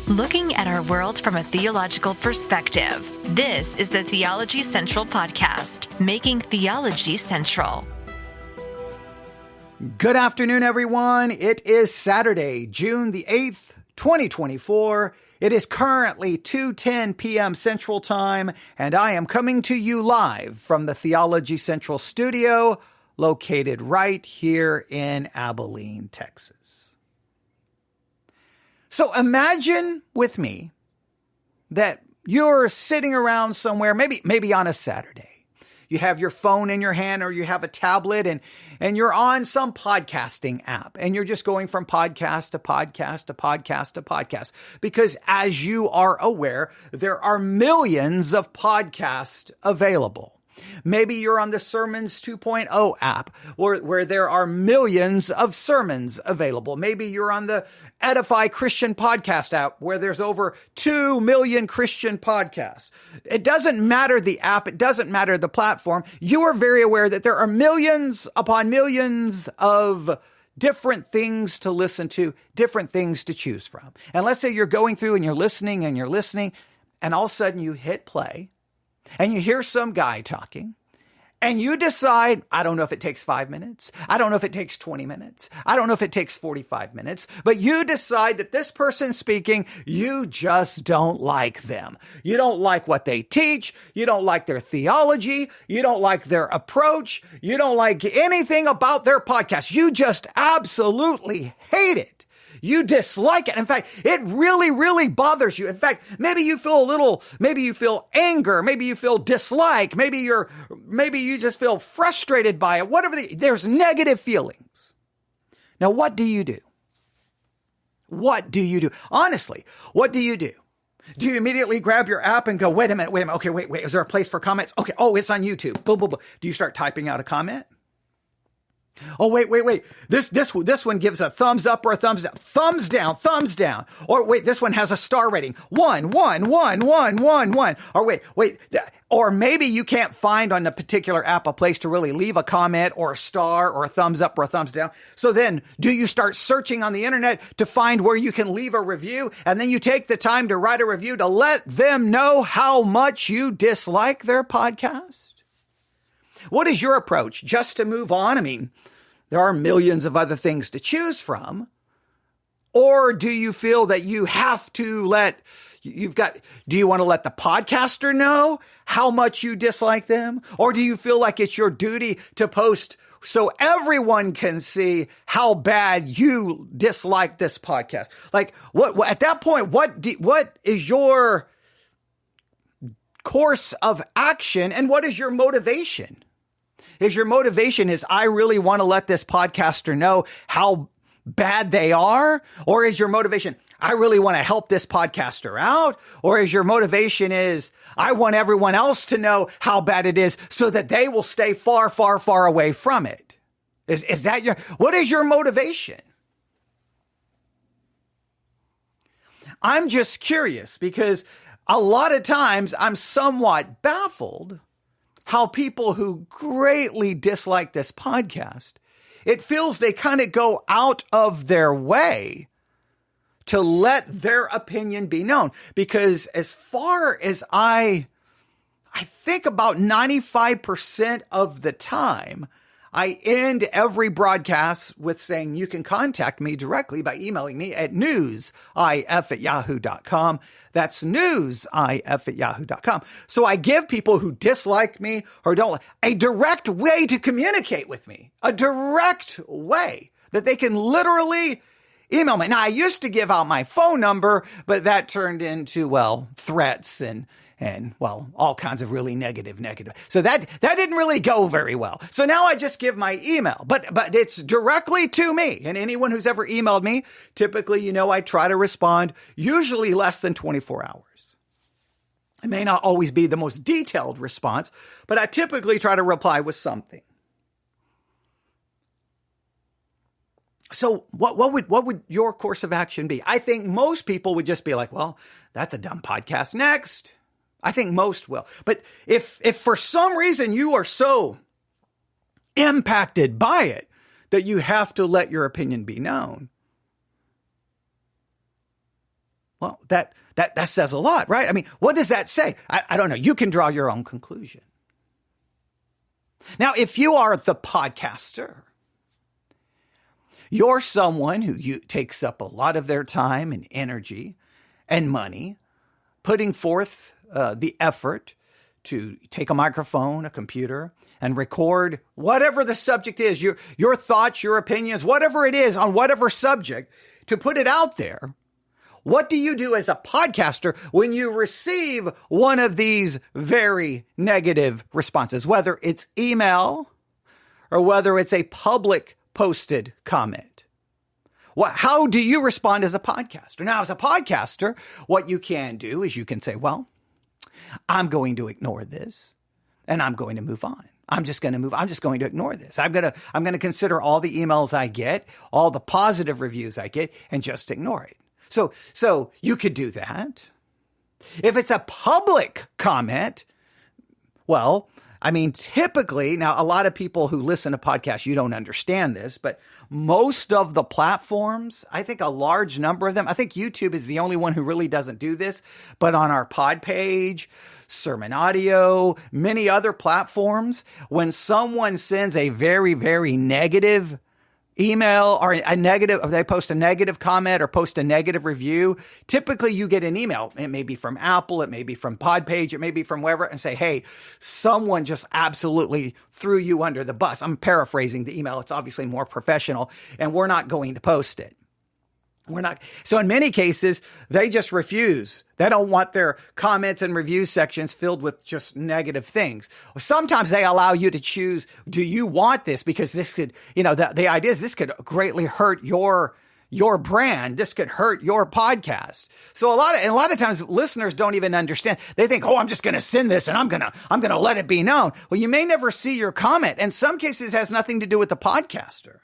Looking at our world from a theological perspective. This is the Theology Central Podcast, making theology central. Good afternoon, everyone. It is Saturday, June the 8th, 2024. It is currently 2:10 p.m. Central Time, and I am coming to you live from the Theology Central studio, located right here in Abilene, Texas. So imagine with me that you're sitting around somewhere, maybe on a Saturday. You have your phone in your hand or you have a tablet and you're on some podcasting app and you're just going from podcast to podcast to podcast to podcast. Because as you are aware, there are millions of podcasts available. Maybe you're on the Sermons 2.0 app where there are millions of sermons available. Maybe you're on the Edify Christian Podcast app where there's over 2 million Christian podcasts. It doesn't matter the app. It doesn't matter the platform. You are very aware that there are millions upon millions of different things to listen to, different things to choose from. And let's say you're going through and you're listening, and all of a sudden you hit play. And you hear some guy talking, and you decide, I don't know if it takes 5 minutes. I don't know if it takes 20 minutes. I don't know if it takes 45 minutes. But you decide that this person speaking, you just don't like them. You don't like what they teach. You don't like their theology. You don't like their approach. You don't like anything about their podcast. You just absolutely hate it. You dislike it. In fact, it really, really bothers you. In fact, maybe you feel anger, maybe you feel dislike, maybe you just feel frustrated by it, there's negative feelings. Now, what do you do? What do you do? Honestly, what do you do? Do you immediately grab your app and go, wait a minute. Okay, wait. Is there a place for comments? Okay. Oh, it's on YouTube. Boom, boom, boom. Do you start typing out a comment? Oh, wait. This one gives a thumbs up or a thumbs down. Thumbs down. Or wait, this one has a star rating. 1. Or wait. Or maybe you can't find on a particular app a place to really leave a comment or a star or a thumbs up or a thumbs down. So then do you start searching on the internet to find where you can leave a review? And then you take the time to write a review to let them know how much you dislike their podcast? What is your approach? Just to move on? I mean, there are millions of other things to choose from. Or do you feel that you have to do you want to let the podcaster know how much you dislike them? Or do you feel like it's your duty to post so everyone can see how bad you dislike this podcast? Like, what at that point, what is your course of action and what is your motivation? Is your motivation I really want to let this podcaster know how bad they are? Or is your motivation, I really want to help this podcaster out? Or is your motivation I want everyone else to know how bad it is so that they will stay far, far, far away from it? Is that what is your motivation? I'm just curious because a lot of times I'm somewhat baffled how people who greatly dislike this podcast, it feels they kind of go out of their way to let their opinion be known. Because as far as I think about 95% of the time, I end every broadcast with saying you can contact me directly by emailing me at newsif@yahoo.com. That's newsif@yahoo.com. So I give people who dislike me or don't a direct way to communicate with me, a direct way that they can literally email me. Now, I used to give out my phone number, but that turned into, threats and all kinds of really negative. So that didn't really go very well. So now I just give my email, but it's directly to me. And anyone who's ever emailed me, typically, I try to respond usually less than 24 hours. It may not always be the most detailed response, but I typically try to reply with something. So what would your course of action be? I think most people would just be like, well, that's a dumb podcast. Next. I think most will. But if for some reason you are so impacted by it that you have to let your opinion be known, Well, that says a lot, right? I mean, what does that say? I don't know. You can draw your own conclusion. Now, if you are the podcaster, you're someone who takes up a lot of their time and energy and money, putting forth the effort to take a microphone, a computer, and record whatever the subject is, your thoughts, your opinions, whatever it is on whatever subject, to put it out there. What do you do as a podcaster when you receive one of these very negative responses, whether it's email or whether it's a public posted comment? How do you respond as a podcaster? Now, as a podcaster, what you can do is you can say, well, I'm going to ignore this and I'm going to move on. I'm just going to ignore this. I'm going to consider all the emails I get, all the positive reviews I get, and just ignore it. So you could do that. If it's a public comment, well, I mean, typically, now a lot of people who listen to podcasts, you don't understand this, but most of the platforms, I think a large number of them, I think YouTube is the only one who really doesn't do this, but on our pod page, Sermon Audio, many other platforms, when someone sends a very, very negative email or they post a negative comment or post a negative review, typically you get an email. It may be from Apple, it may be from Podpage, it may be from wherever, and say, hey, someone just absolutely threw you under the bus. I'm paraphrasing the email. It's obviously more professional, and we're not going to post it. So in many cases, they just refuse. They don't want their comments and review sections filled with just negative things. Sometimes they allow you to choose, do you want this? Because this could, the idea is this could greatly hurt your brand. This could hurt your podcast. So a lot of times listeners don't even understand. They think, oh, I'm just going to send this and I'm going to let it be known. Well, you may never see your comment. In some cases, it has nothing to do with the podcaster.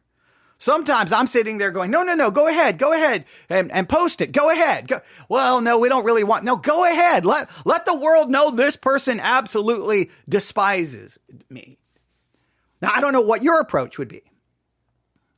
Sometimes I'm sitting there going, no, go ahead and post it. Go ahead. Well, no, we don't really want, no, go ahead. Let the world know this person absolutely despises me. Now, I don't know what your approach would be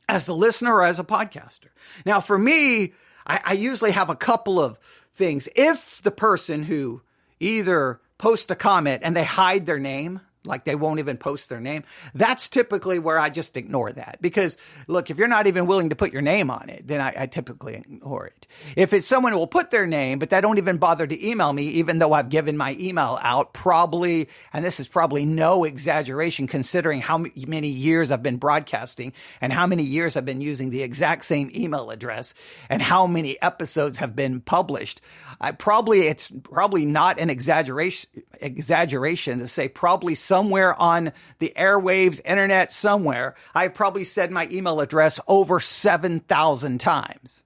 as the listener or as a podcaster. Now, for me, I usually have a couple of things. If the person who either posts a comment and they hide their name, like they won't even post their name, that's typically where I just ignore that. Because look, if you're not even willing to put your name on it, then I typically ignore it. If it's someone who will put their name, but they don't even bother to email me, even though I've given my email out, probably, and this is probably no exaggeration considering how many years I've been broadcasting and how many years I've been using the exact same email address and how many episodes have been published. It's probably not an exaggeration to say probably somewhere on the airwaves, internet, somewhere, I've probably said my email address over 7,000 times.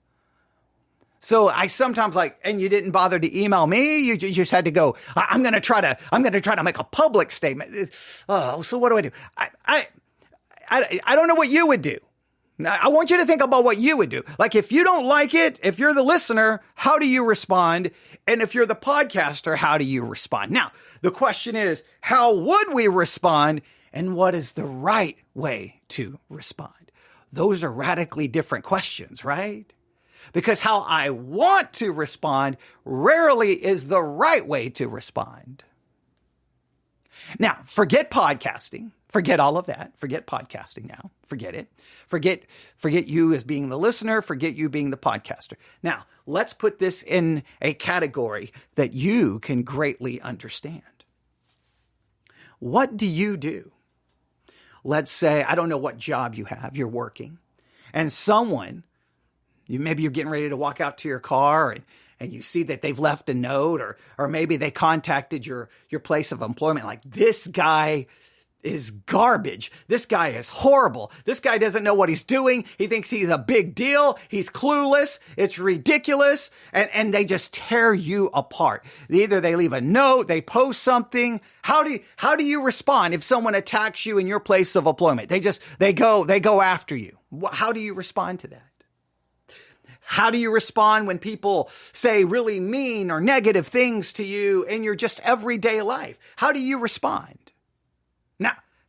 So I sometimes and you didn't bother to email me. You just had to go, I'm going to try to make a public statement. Oh, so what do I do? I don't know what you would do. Now, I want you to think about what you would do. Like, if you don't like it, if you're the listener, how do you respond? And if you're the podcaster, how do you respond? Now, the question is, how would we respond? And what is the right way to respond? Those are radically different questions, right? Because how I want to respond rarely is the right way to respond. Now, forget podcasting. Forget all of that. Forget podcasting now. Forget it. Forget you as being the listener. Forget you being the podcaster. Now, let's put this in a category that you can greatly understand. What do you do? Let's say, I don't know what job you have. You're working. And someone, maybe you're getting ready to walk out to your car and you see that they've left a note or maybe they contacted your place of employment. Like, this guy is garbage. This guy is horrible. This guy doesn't know what he's doing. He thinks he's a big deal. He's clueless. It's ridiculous. And they just tear you apart. Either they leave a note, they post something. How do you respond if someone attacks you in your place of employment? They go after you. How do you respond to that? How do you respond when people say really mean or negative things to you in your just everyday life? How do you respond?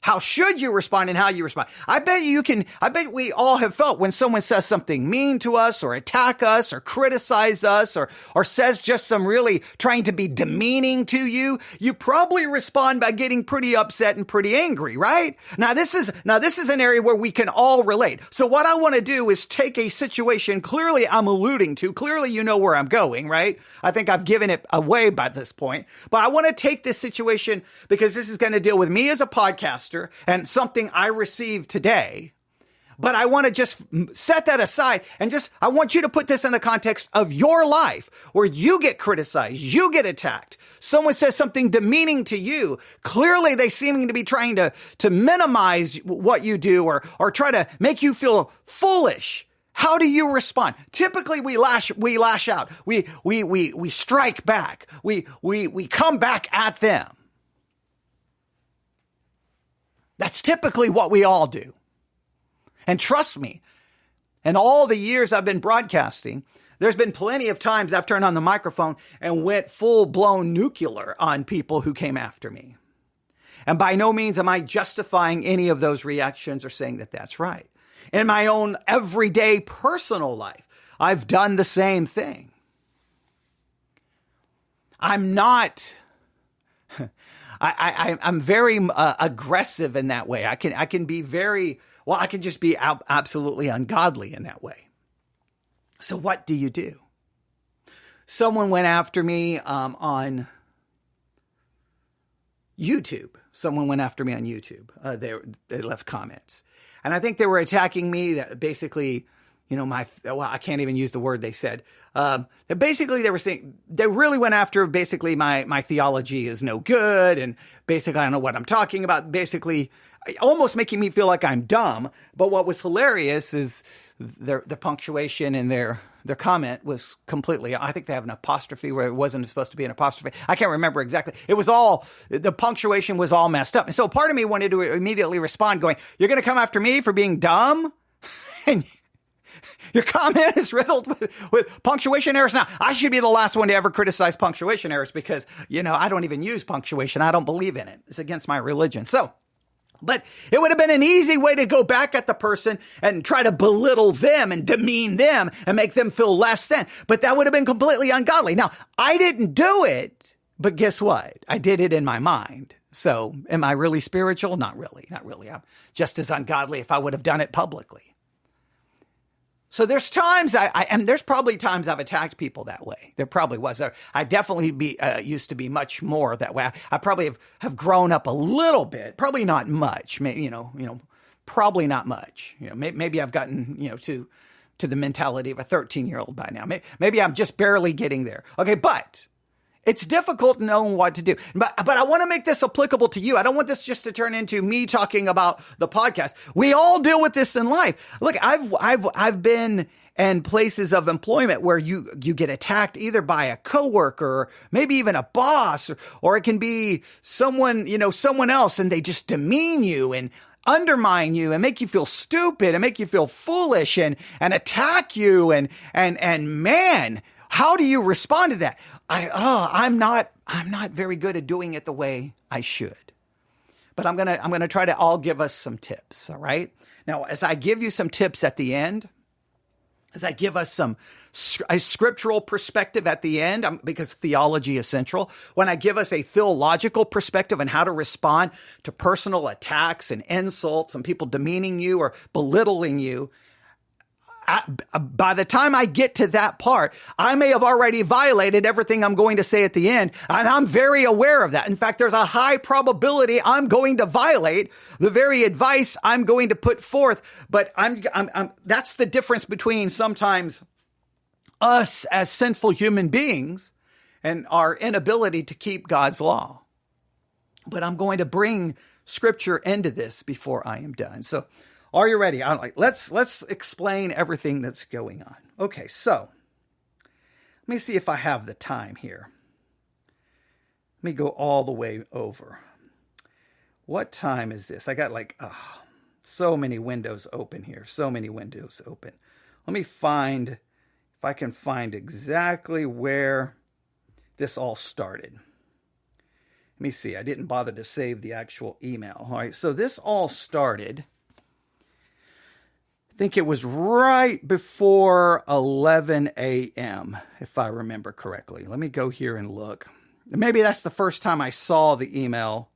How should you respond and how you respond? I bet we all have felt when someone says something mean to us or attack us or criticize us or says just some really trying to be demeaning to you. You probably respond by getting pretty upset and pretty angry, right? Now this is an area where we can all relate. So what I want to do is take a situation clearly I'm alluding to. Clearly you know where I'm going, right? I think I've given it away by this point, but I want to take this situation because this is going to deal with me as a podcaster and something I received today. But I want to just set that aside and I want you to put this in the context of your life where you get criticized, you get attacked. Someone says something demeaning to you. Clearly they seeming to be trying to minimize what you do or try to make you feel foolish. How do you respond? Typically we lash out. We strike back. We come back at them. That's typically what we all do. And trust me, in all the years I've been broadcasting, there's been plenty of times I've turned on the microphone and went full-blown nuclear on people who came after me. And by no means am I justifying any of those reactions or saying that that's right. In my own everyday personal life, I've done the same thing. I'm not... I'm very aggressive in that way. I can be very, well, I can just be absolutely ungodly in that way. So what do you do? Someone went after me on YouTube. They left comments. And I think they were attacking me that basically, I can't even use the word they said. Basically, they were saying, they really went after basically my theology is no good. And basically, I don't know what I'm talking about. Basically, almost making me feel like I'm dumb. But what was hilarious is the punctuation in their comment was completely, I think they have an apostrophe where it wasn't supposed to be an apostrophe. I can't remember exactly. The punctuation was all messed up. And so part of me wanted to immediately respond going, you're going to come after me for being dumb? And your comment is riddled with punctuation errors. Now, I should be the last one to ever criticize punctuation errors because, I don't even use punctuation. I don't believe in it. It's against my religion. But it would have been an easy way to go back at the person and try to belittle them and demean them and make them feel less than. But that would have been completely ungodly. Now, I didn't do it, but guess what? I did it in my mind. So am I really spiritual? Not really. I'm just as ungodly if I would have done it publicly. So there's times and there's probably times I've attacked people that way. There probably was. I definitely used to be much more that way. I probably have grown up a little bit, probably not much. Maybe, probably not much. Maybe I've gotten, to the mentality of a 13-year-old by now. Maybe I'm just barely getting there. Okay, but it's difficult knowing what to do. But I want to make this applicable to you. I don't want this just to turn into me talking about the podcast. We all deal with this in life. Look, I've been in places of employment where you get attacked either by a coworker, or maybe even a boss, or it can be someone else, and they just demean you and undermine you and make you feel stupid and make you feel foolish and attack you. And man, how do you respond to that? I'm not very good at doing it the way I should. But I'm gonna try to all give us some tips. All right. Now, as I give you some tips at the end, as I give us a scriptural perspective at the end, because theology is central, when I give us a theological perspective on how to respond to personal attacks and insults and people demeaning you or belittling you, by the time I get to that part, I may have already violated everything I'm going to say at the end, and I'm very aware of that. In fact, there's a high probability I'm going to violate the very advice I'm going to put forth. But that's the difference between sometimes us as sinful human beings and our inability to keep God's law. But I'm going to bring Scripture into this before I am done. So, are you ready? Let's explain everything that's going on. Okay, so let me see if I have the time here. Let me go all the way over. What time is this? I got so many windows open here. So many windows open. Let me find, if I can find exactly where this all started. Let me see. I didn't bother to save the actual email. All right. So this all started, I think it was right before 11 a.m., if I remember correctly. Let me go here and look. Maybe that's the first time I saw the email.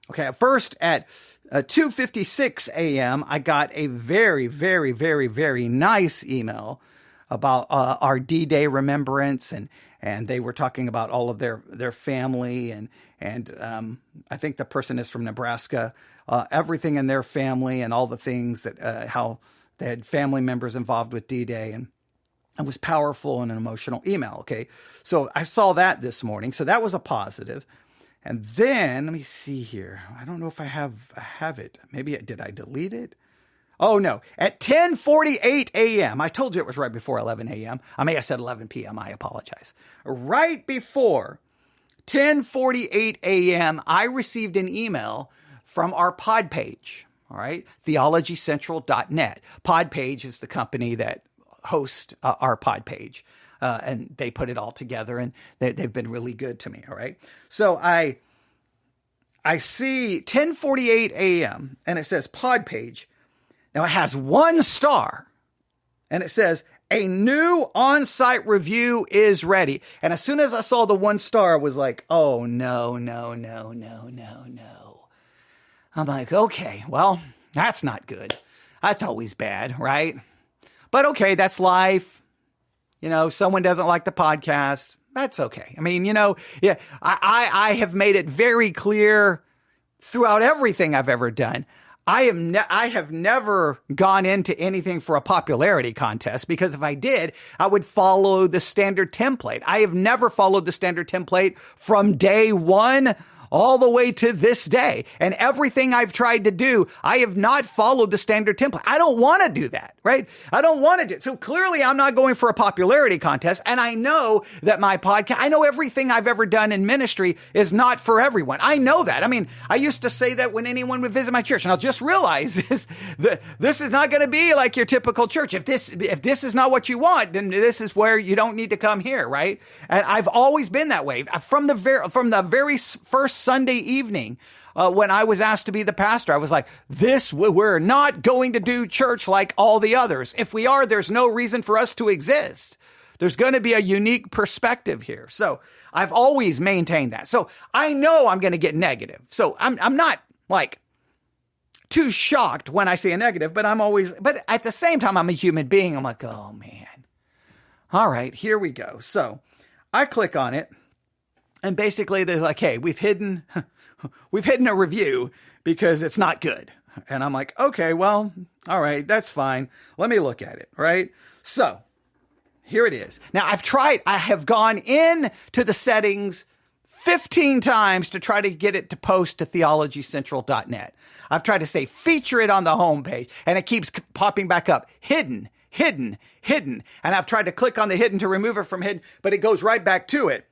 Okay, at first at 2:56 a.m., I got a very, very, very, very nice email about our D-Day remembrance, and they were talking about all of their family, and I think the person is from Nebraska. Everything in their family and all the things that how they had family members involved with D-Day, and it was powerful and an emotional email. Okay, so I saw that this morning, so that was a positive. And then let me see here. I don't know if I have it. Maybe did I delete it? Oh no! At 10:48 a.m. I told you it was right before 11 a.m. I may have said 11 p.m. I apologize. Right before 10:48 a.m., I received an email from our pod page, all right, theologycentral.net. Pod page is the company that hosts our pod page, and they put it all together, and they've been really good to me, all right? So I see 10:48 a.m., and it says pod page. Now it has 1 star, and it says, a new on-site review is ready. And as soon as I saw the 1 star, I was like, oh, no. I'm like, okay, well, that's not good. That's always bad, right? But okay, that's life. Someone doesn't like the podcast. That's okay. I mean, yeah, I have made it very clear throughout everything I've ever done. I have never gone into anything for a popularity contest, because if I did, I would follow the standard template. I have never followed the standard template from day one all the way to this day. And everything I've tried to do, I have not followed the standard template. I don't want to do that, right? I don't want to do it. So clearly I'm not going for a popularity contest. And I know that my podcast, I know everything I've ever done in ministry is not for everyone. I know that. I mean, I used to say that when anyone would visit my church, and I'll just realize this is not going to be like your typical church. If this is not what you want, then this is where you don't need to come here, right? And I've always been that way. From the very first Sunday evening, when I was asked to be the pastor, I was like, we're not going to do church like all the others. If we are, there's no reason for us to exist. There's going to be a unique perspective here. So I've always maintained that. So I know I'm going to get negative. So I'm not like too shocked when I see a negative, but but at the same time, I'm a human being. I'm like, oh man. All right, here we go. So I click on it. And basically they're like, hey, we've hidden a review because it's not good. And I'm like, okay, well, all right, that's fine. Let me look at it, right? So here it is. Now I have gone in to the settings 15 times to try to get it to post to theologycentral.net. I've tried to say feature it on the homepage, and it keeps popping back up. Hidden. And I've tried to click on the hidden to remove it from hidden, but it goes right back to it.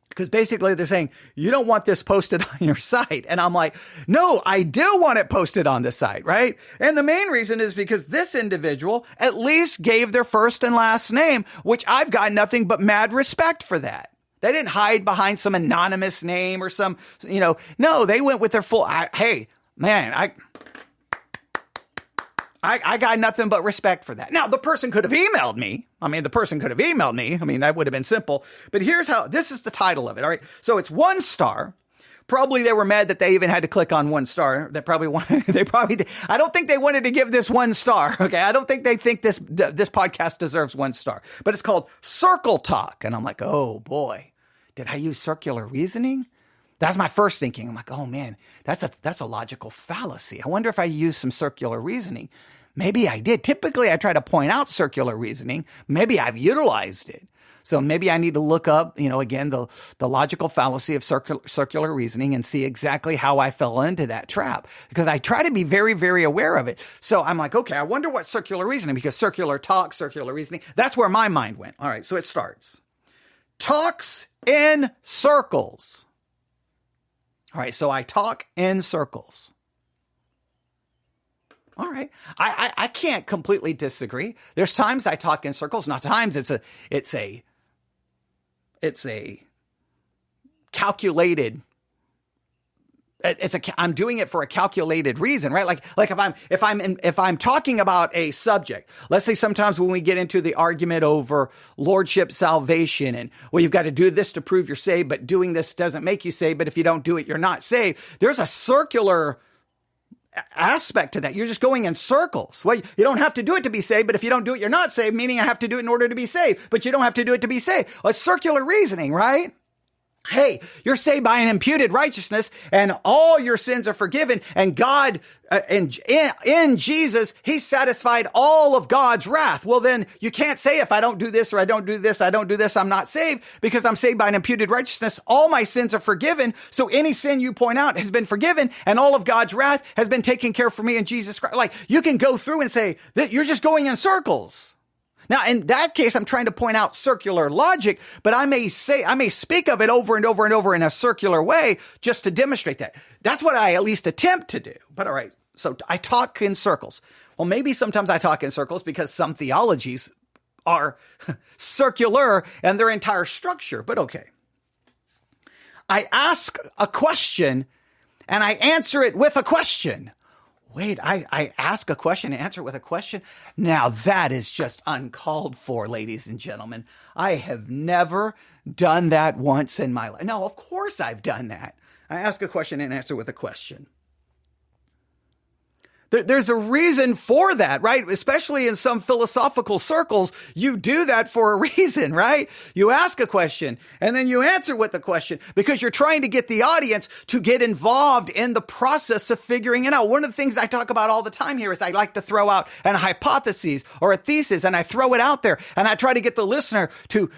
Because basically they're saying, you don't want this posted on your site. And I'm like, no, I do want it posted on the site, right? And the main reason is because this individual at least gave their first and last name, which I've got nothing but mad respect for that. They didn't hide behind some anonymous name or some, no, they went with their full, hey, man, I got nothing but respect for that. Now, the person could have emailed me. I mean, that would have been simple. But this is the title of it. All right. So it's 1 star. Probably they were mad that they even had to click on 1 star. I don't think they wanted to give this 1 star. Okay. I don't think they think this podcast deserves 1 star, but it's called Circle Talk. And I'm like, oh boy, did I use circular reasoning? That's my first thinking. I'm like, oh man, that's a logical fallacy. I wonder if I used some circular reasoning. Maybe I did. Typically, I try to point out circular reasoning. Maybe I've utilized it. So maybe I need to look up, again, the logical fallacy of circular reasoning and see exactly how I fell into that trap, because I try to be very, very aware of it. So I'm like, okay, I wonder what circular reasoning, because circular talk, circular reasoning, that's where my mind went. All right, so it starts. Talks in circles. All right, so I talk in circles. All right, I can't completely disagree. There's times I talk in circles, not times it's a calculated. I'm doing it for a calculated reason, right? Like if I'm talking about a subject, let's say sometimes when we get into the argument over lordship salvation and, well, you've got to do this to prove you're saved, but doing this doesn't make you saved. But if you don't do it, you're not saved. There's a circular aspect to that. You're just going in circles. Well, you don't have to do it to be saved, but if you don't do it, you're not saved, meaning I have to do it in order to be saved, but you don't have to do it to be saved. Well, it's circular reasoning, right? Hey, you're saved by an imputed righteousness and all your sins are forgiven, and God, in Jesus, he satisfied all of God's wrath. Well, then you can't say if I don't do this or I don't do this, I'm not saved, because I'm saved by an imputed righteousness. All my sins are forgiven. So any sin you point out has been forgiven, and all of God's wrath has been taken care of for me in Jesus Christ. Like, you can go through and say that you're just going in circles. Now, in that case, I'm trying to point out circular logic, but I may speak of it over and over and over in a circular way just to demonstrate that. That's what I at least attempt to do. But all right, so I talk in circles. Well, maybe sometimes I talk in circles because some theologies are circular and their entire structure, but okay. I ask a question and I answer it with a question. Wait, I ask a question and answer it with a question? Now that is just uncalled for, ladies and gentlemen. I have never done that once in my life. No, of course I've done that. I ask a question and answer with a question. There's a reason for that, right? Especially in some philosophical circles, you do that for a reason, right? You ask a question and then you answer with the question because you're trying to get the audience to get involved in the process of figuring it out. One of the things I talk about all the time here is I like to throw out an hypothesis or a thesis, and I throw it out there and I try to get the listener to,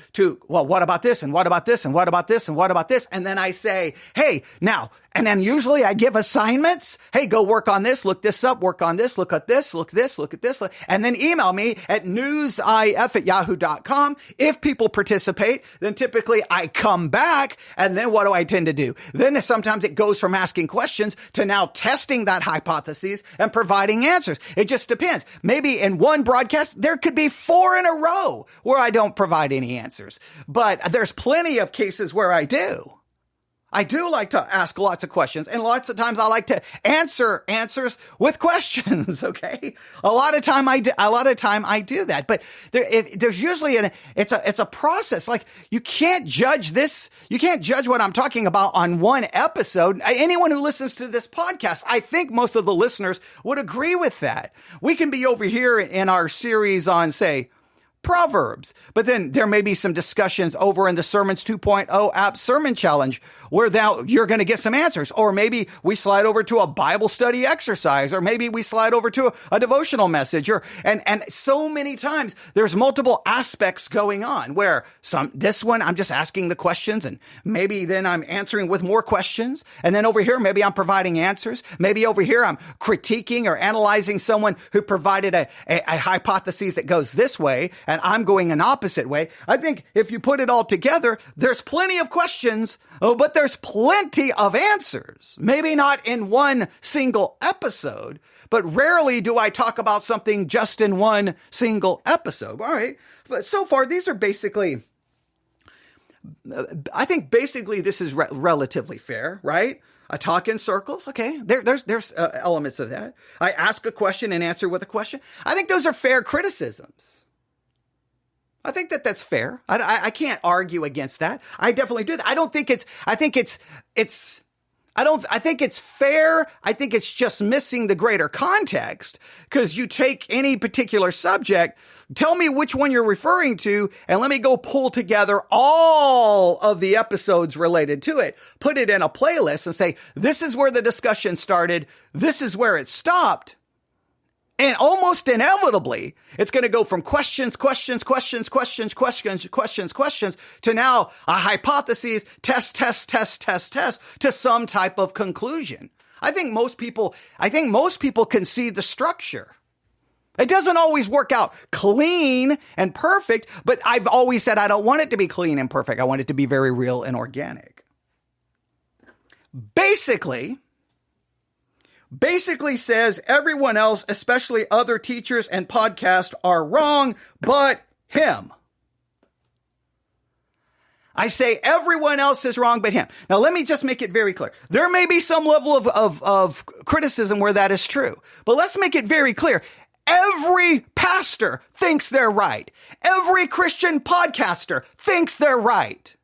well, what about this? And what about this? And what about this? And what about this? And then I say, hey, now, and then usually I give assignments. Hey, go work on this, look this up, work on this, look at this, look at this, and then email me at newsif@yahoo.com. If people participate, then typically I come back, and then what do I tend to do? Then sometimes it goes from asking questions to now testing that hypothesis and providing answers. It just depends. Maybe in one broadcast, there could be 4 in a row where I don't provide any answers, but there's plenty of cases where I do. I do like to ask lots of questions, and lots of times I like to answers with questions. Okay, a lot of time I do that, but there's usually it's a process. Like, you can't judge what I'm talking about on one episode. Anyone who listens to this podcast, I think most of the listeners would agree with that. We can be over here in our series on, say, Proverbs, but then there may be some discussions over in the Sermons 2.0 app sermon challenge where you're going to get some answers. Or maybe we slide over to a Bible study exercise, or maybe we slide over to a devotional message, and so many times there's multiple aspects going on where this one I'm just asking the questions, and maybe then I'm answering with more questions. And then over here, maybe I'm providing answers. Maybe over here, I'm critiquing or analyzing someone who provided a hypothesis that goes this way, and I'm going an opposite way. I think if you put it all together, there's plenty of questions, but there's plenty of answers. Maybe not in one single episode, but rarely do I talk about something just in one single episode. All right. But so far, these are basically, I think basically this is relatively fair, right? I talk in circles. Okay. There's elements of that. I ask a question and answer with a question. I think those are fair criticisms. I think that's fair. I can't argue against that. I definitely do that. I think it's fair. I think it's just missing the greater context, because you take any particular subject, tell me which one you're referring to, and let me go pull together all of the episodes related to it, put it in a playlist and say, this is where the discussion started. This is where it stopped. And almost inevitably, it's going to go from questions to now a hypothesis, test to some type of conclusion. I think most people can see the structure. It doesn't always work out clean and perfect, but I've always said I don't want it to be clean and perfect. I want it to be very real and organic. Basically says everyone else, especially other teachers and podcasts, are wrong, but him. I say everyone else is wrong but him. Now, let me just make it very clear. There may be some level of criticism where that is true, but let's make it very clear. Every pastor thinks they're right. Every Christian podcaster thinks they're right.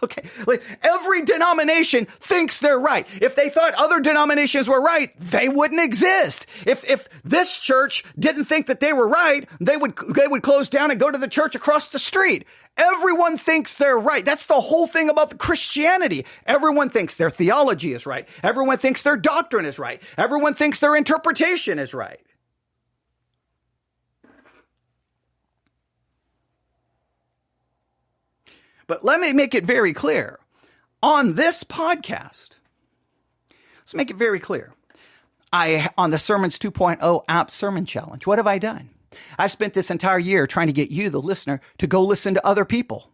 Okay. Like every denomination thinks they're right. If they thought other denominations were right, they wouldn't exist. If this church didn't think that they were right, they would close down and go to the church across the street. Everyone thinks they're right. That's the whole thing about the Christianity. Everyone thinks their theology is right. Everyone thinks their doctrine is right. Everyone thinks their interpretation is right. But let me make it very clear. On this podcast, let's make it very clear. On the Sermons 2.0 app sermon challenge, what have I done? I've spent this entire year trying to get you, the listener, to go listen to other people.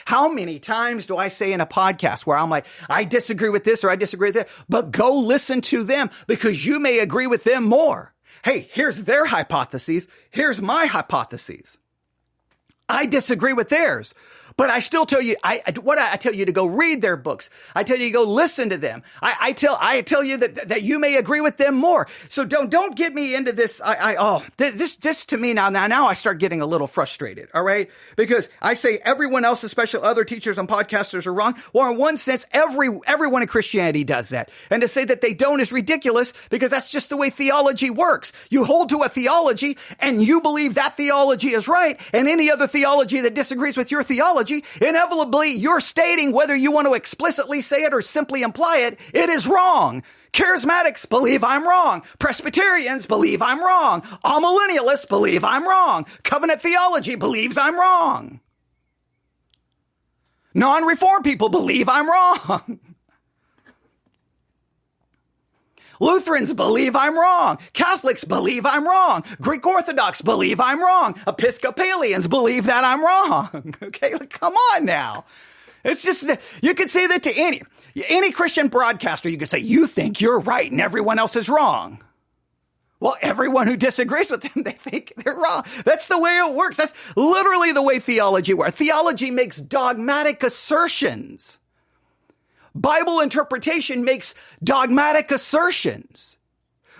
How many times do I say in a podcast where I'm like, I disagree with this or I disagree with that, but go listen to them because you may agree with them more. Hey, here's their hypotheses. Here's my hypotheses. I disagree with theirs, but I still tell you, I tell you to go read their books. I tell you to go listen to them. I tell you that you may agree with them more. So don't get me into this. This to me now I start getting a little frustrated. All right. Because I say everyone else, especially other teachers and podcasters, are wrong. Well, in one sense, everyone in Christianity does that. And to say that they don't is ridiculous because that's just the way theology works. You hold to a theology and you believe that theology is right. And any other theology that disagrees with your theology, inevitably you're stating, whether you want to explicitly say it or simply imply it, it is wrong. Charismatics believe I'm wrong. Presbyterians believe I'm wrong. Amillennialists believe I'm wrong. Covenant theology believes I'm wrong. Non-reformed people believe I'm wrong. Lutherans believe I'm wrong. Catholics believe I'm wrong. Greek Orthodox believe I'm wrong. Episcopalians believe that I'm wrong. Okay, like, come on now. It's just, you could say that to any Christian broadcaster. You could say, you think you're right and everyone else is wrong. Well, everyone who disagrees with them, they think they're wrong. That's the way it works. That's literally the way theology works. Theology makes dogmatic assertions. Bible interpretation makes dogmatic assertions.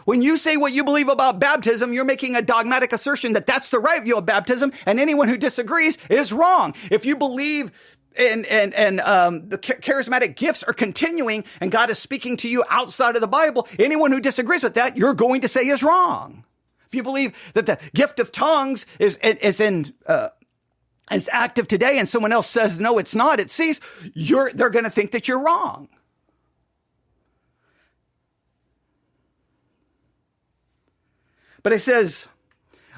When you say what you believe about baptism, you're making a dogmatic assertion that that's the right view of baptism, and anyone who disagrees is wrong. If you believe the charismatic gifts are continuing and God is speaking to you outside of the Bible, anyone who disagrees with that, you're going to say is wrong. If you believe that the gift of tongues is active today and someone else says, no, it's not, it ceased, they're going to think that you're wrong. But it says,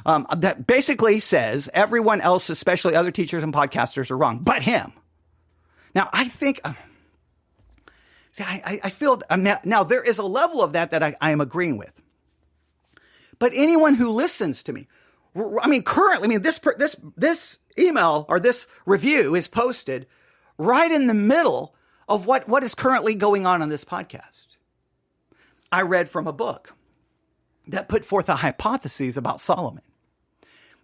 that basically says everyone else, especially other teachers and podcasters, are wrong, but him. Now, I think, I feel, now there is a level of that I am agreeing with. But anyone who listens to me, currently, this email or this review is posted right in the middle of what is currently going on this podcast. I read from a book that put forth a hypothesis about Solomon.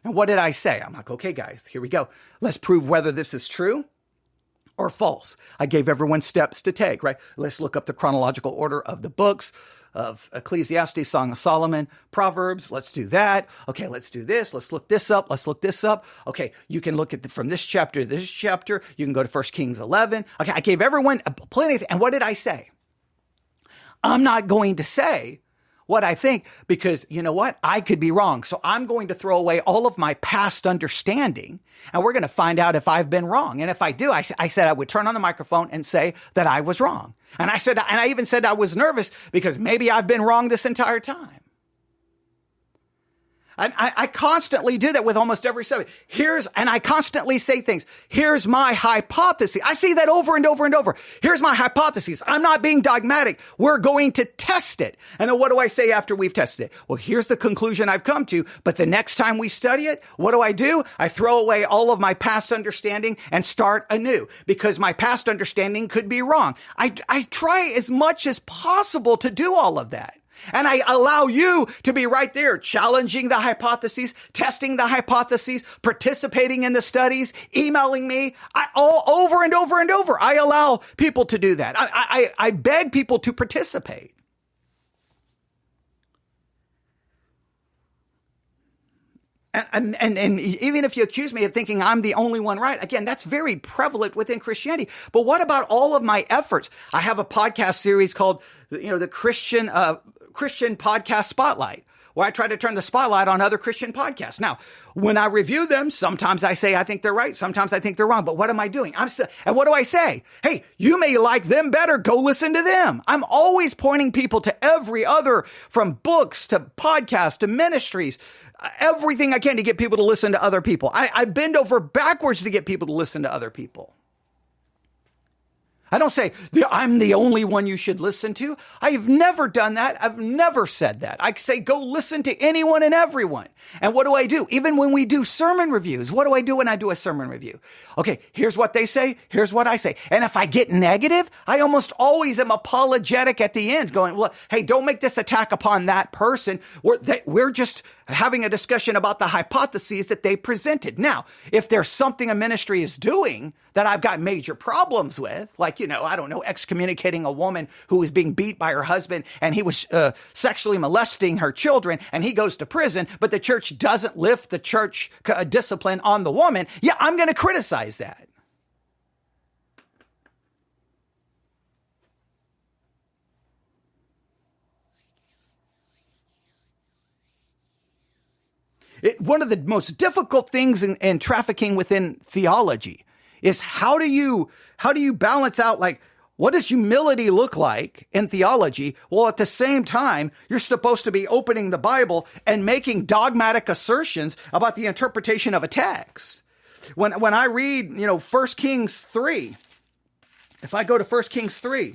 And what did I say? I'm like, okay, guys, here we go. Let's prove whether this is true or false. I gave everyone steps to take, right? Let's look up the chronological order of the books of Ecclesiastes, Song of Solomon, Proverbs. Let's do that. Okay, let's do this. Let's look this up. Let's look this up. Okay, you can look at from this chapter to this chapter. You can go to 1 Kings 11. Okay, I gave everyone plenty of, and what did I say? I'm not going to say what I think because you know what? I could be wrong. So I'm going to throw away all of my past understanding and we're going to find out if I've been wrong. And if I do, I said I would turn on the microphone and say that I was wrong. And I even said I was nervous because maybe I've been wrong this entire time. I constantly do that with almost every subject. And I constantly say things. Here's my hypothesis. I see that over and over and over. Here's my hypothesis. I'm not being dogmatic. We're going to test it. And then what do I say after we've tested it? Well, here's the conclusion I've come to. But the next time we study it, what do? I throw away all of my past understanding and start anew because my past understanding could be wrong. I try as much as possible to do all of that. And I allow you to be right there, challenging the hypotheses, testing the hypotheses, participating in the studies, emailing me, all over and over and over. I allow people to do that. I beg people to participate. And even if you accuse me of thinking I'm the only one right, again, that's very prevalent within Christianity. But what about all of my efforts? I have a podcast series called, the Christian Podcast Spotlight, where I try to turn the spotlight on other Christian podcasts. Now, when I review them, sometimes I say I think they're right, sometimes I think they're wrong. But what am I doing? And what do I say? Hey, you may like them better. Go listen to them. I'm always pointing people to every other, from books to podcasts to ministries, everything I can to get people to listen to other people. I bend over backwards to get people to listen to other people. I don't say, I'm the only one you should listen to. I've never done that. I've never said that. I say, go listen to anyone and everyone. And what do? Even when we do sermon reviews, what do I do when I do a sermon review? Okay, here's what they say. Here's what I say. And if I get negative, I almost always am apologetic at the end, going, well, hey, don't make this attack upon that person. We're just having a discussion about the hypotheses that they presented. Now, if there's something a ministry is doing that I've got major problems with, like, I don't know, excommunicating a woman who was being beat by her husband and he was sexually molesting her children and he goes to prison, but the church doesn't lift the church discipline on the woman, yeah, I'm going to criticize that. One of the most difficult things in trafficking within theology is how do you balance out, like, what does humility look like in theology? Well, at the same time, you're supposed to be opening the Bible and making dogmatic assertions about the interpretation of a text. When I read, 1 Kings 3, if I go to 1 Kings 3,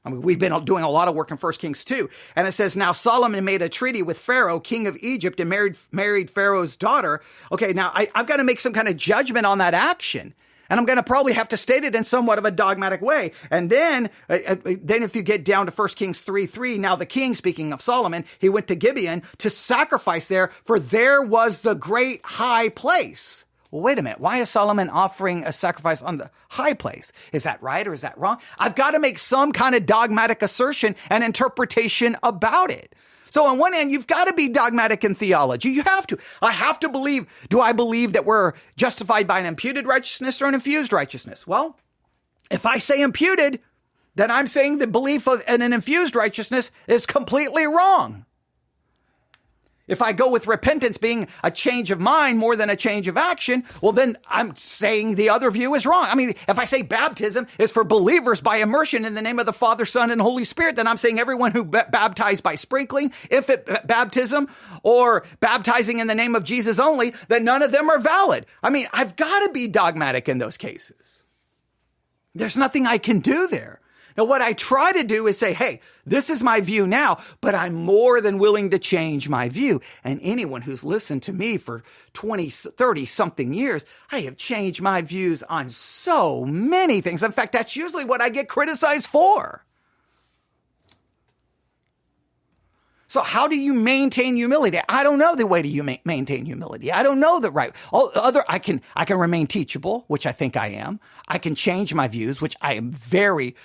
we've been doing a lot of work in 1 Kings 2. And it says, now Solomon made a treaty with Pharaoh, king of Egypt, and married Pharaoh's daughter. Okay, now I've got to make some kind of judgment on that action. And I'm going to probably have to state it in somewhat of a dogmatic way. And then if you get down to 1 Kings 3:3, now the king, speaking of Solomon, he went to Gibeon to sacrifice there, for there was the great high place. Well, wait a minute. Why is Solomon offering a sacrifice on the high place? Is that right or is that wrong? I've got to make some kind of dogmatic assertion and interpretation about it. So on one hand, you've got to be dogmatic in theology. You have to. I have to believe, do I believe that we're justified by an imputed righteousness or an infused righteousness? Well, if I say imputed, then I'm saying the belief in an infused righteousness is completely wrong. If I go with repentance being a change of mind more than a change of action, well, then I'm saying the other view is wrong. I mean, if I say baptism is for believers by immersion in the name of the Father, Son, and Holy Spirit, then I'm saying everyone who baptized by sprinkling, infant baptism, or baptizing in the name of Jesus only, then none of them are valid. I mean, I've got to be dogmatic in those cases. There's nothing I can do there. Now, what I try to do is say, hey, this is my view now, but I'm more than willing to change my view. And anyone who's listened to me for 20, 30 something years, I have changed my views on so many things. In fact, that's usually what I get criticized for. So how do you maintain humility? I don't know the way to maintain humility. I don't know the right. I can remain teachable, which I think I am. I can change my views, which I am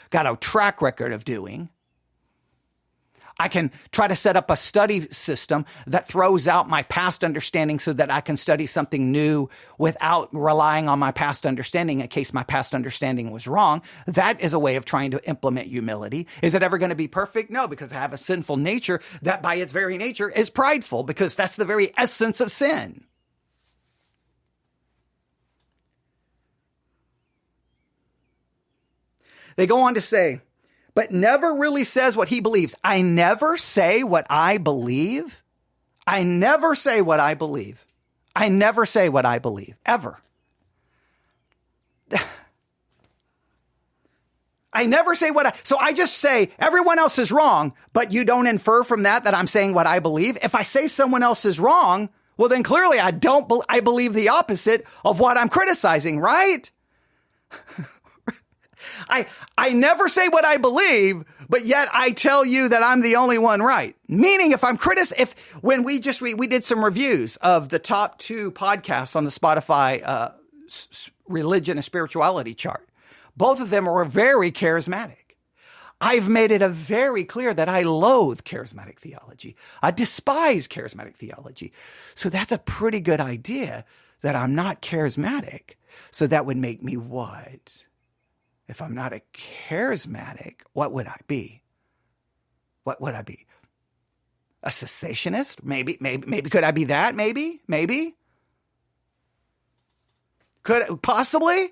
got a track record of doing. I can try to set up a study system that throws out my past understanding so that I can study something new without relying on my past understanding in case my past understanding was wrong. That is a way of trying to implement humility. Is it ever going to be perfect? No, because I have a sinful nature that by its very nature is prideful, because that's the very essence of sin. They go on to say, but never really says what he believes. I never say what I believe. I never say what I believe. I never say what I believe, ever. I never say so I just say everyone else is wrong, but you don't infer from that I'm saying what I believe. If I say someone else is wrong, well, then clearly I believe the opposite of what I'm criticizing, right? I never say what I believe, but yet I tell you that I'm the only one right. Meaning when we did some reviews of the top 2 podcasts on the Spotify religion and spirituality chart. Both of them were very charismatic. I've made it very clear that I loathe charismatic theology. I despise charismatic theology. So that's a pretty good idea that I'm not charismatic. So that would make me what? If I'm not a charismatic, what would I be? What would I be? A cessationist? Maybe. Could I be that? Maybe. Could possibly?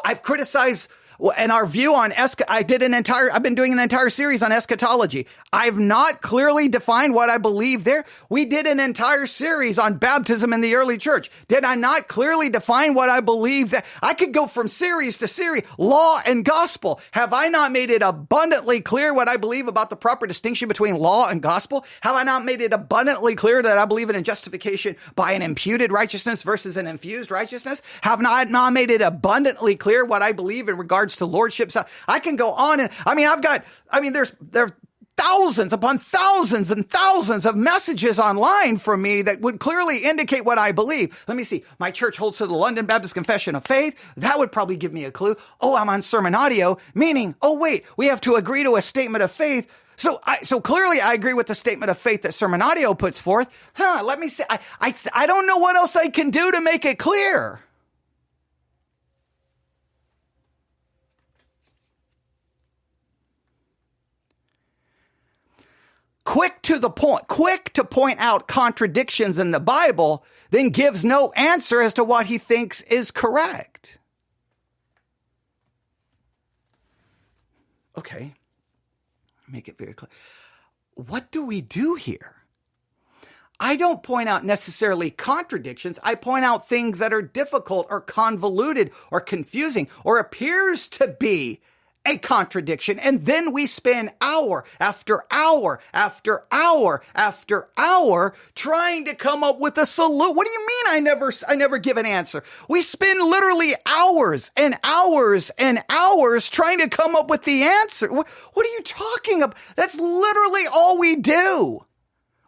I've criticized. And our view on I've been doing an entire series on eschatology. I've not clearly defined what I believe there. We did an entire series on baptism in the early church. Did I not clearly define what I believe that? I could go from series to series, law and gospel. Have I not made it abundantly clear what I believe about the proper distinction between law and gospel? Have I not made it abundantly clear that I believe in a justification by an imputed righteousness versus an infused righteousness? Have I not made it abundantly clear what I believe in regards to lordship? I can go on and there's thousands upon thousands and thousands of messages online from me that would clearly indicate what I believe. Let me see. My church holds to the London Baptist Confession of Faith. That would probably give me a clue. I'm on sermon audio, meaning, wait, we have to agree to a statement of faith. So clearly I agree with the statement of faith that sermon audio puts forth. Let me see. I don't know what else I can do to make it clear. Quick to the point, quick to point out contradictions in the Bible, then gives no answer as to what he thinks is correct. Okay, make it very clear. What do we do here? I don't point out necessarily contradictions. I point out things that are difficult or convoluted or confusing or appears to be a contradiction. And then we spend hour after hour after hour after hour trying to come up with a solution. What do you mean I never give an answer? We spend literally hours and hours and hours trying to come up with the answer. What are you talking about? That's literally all we do.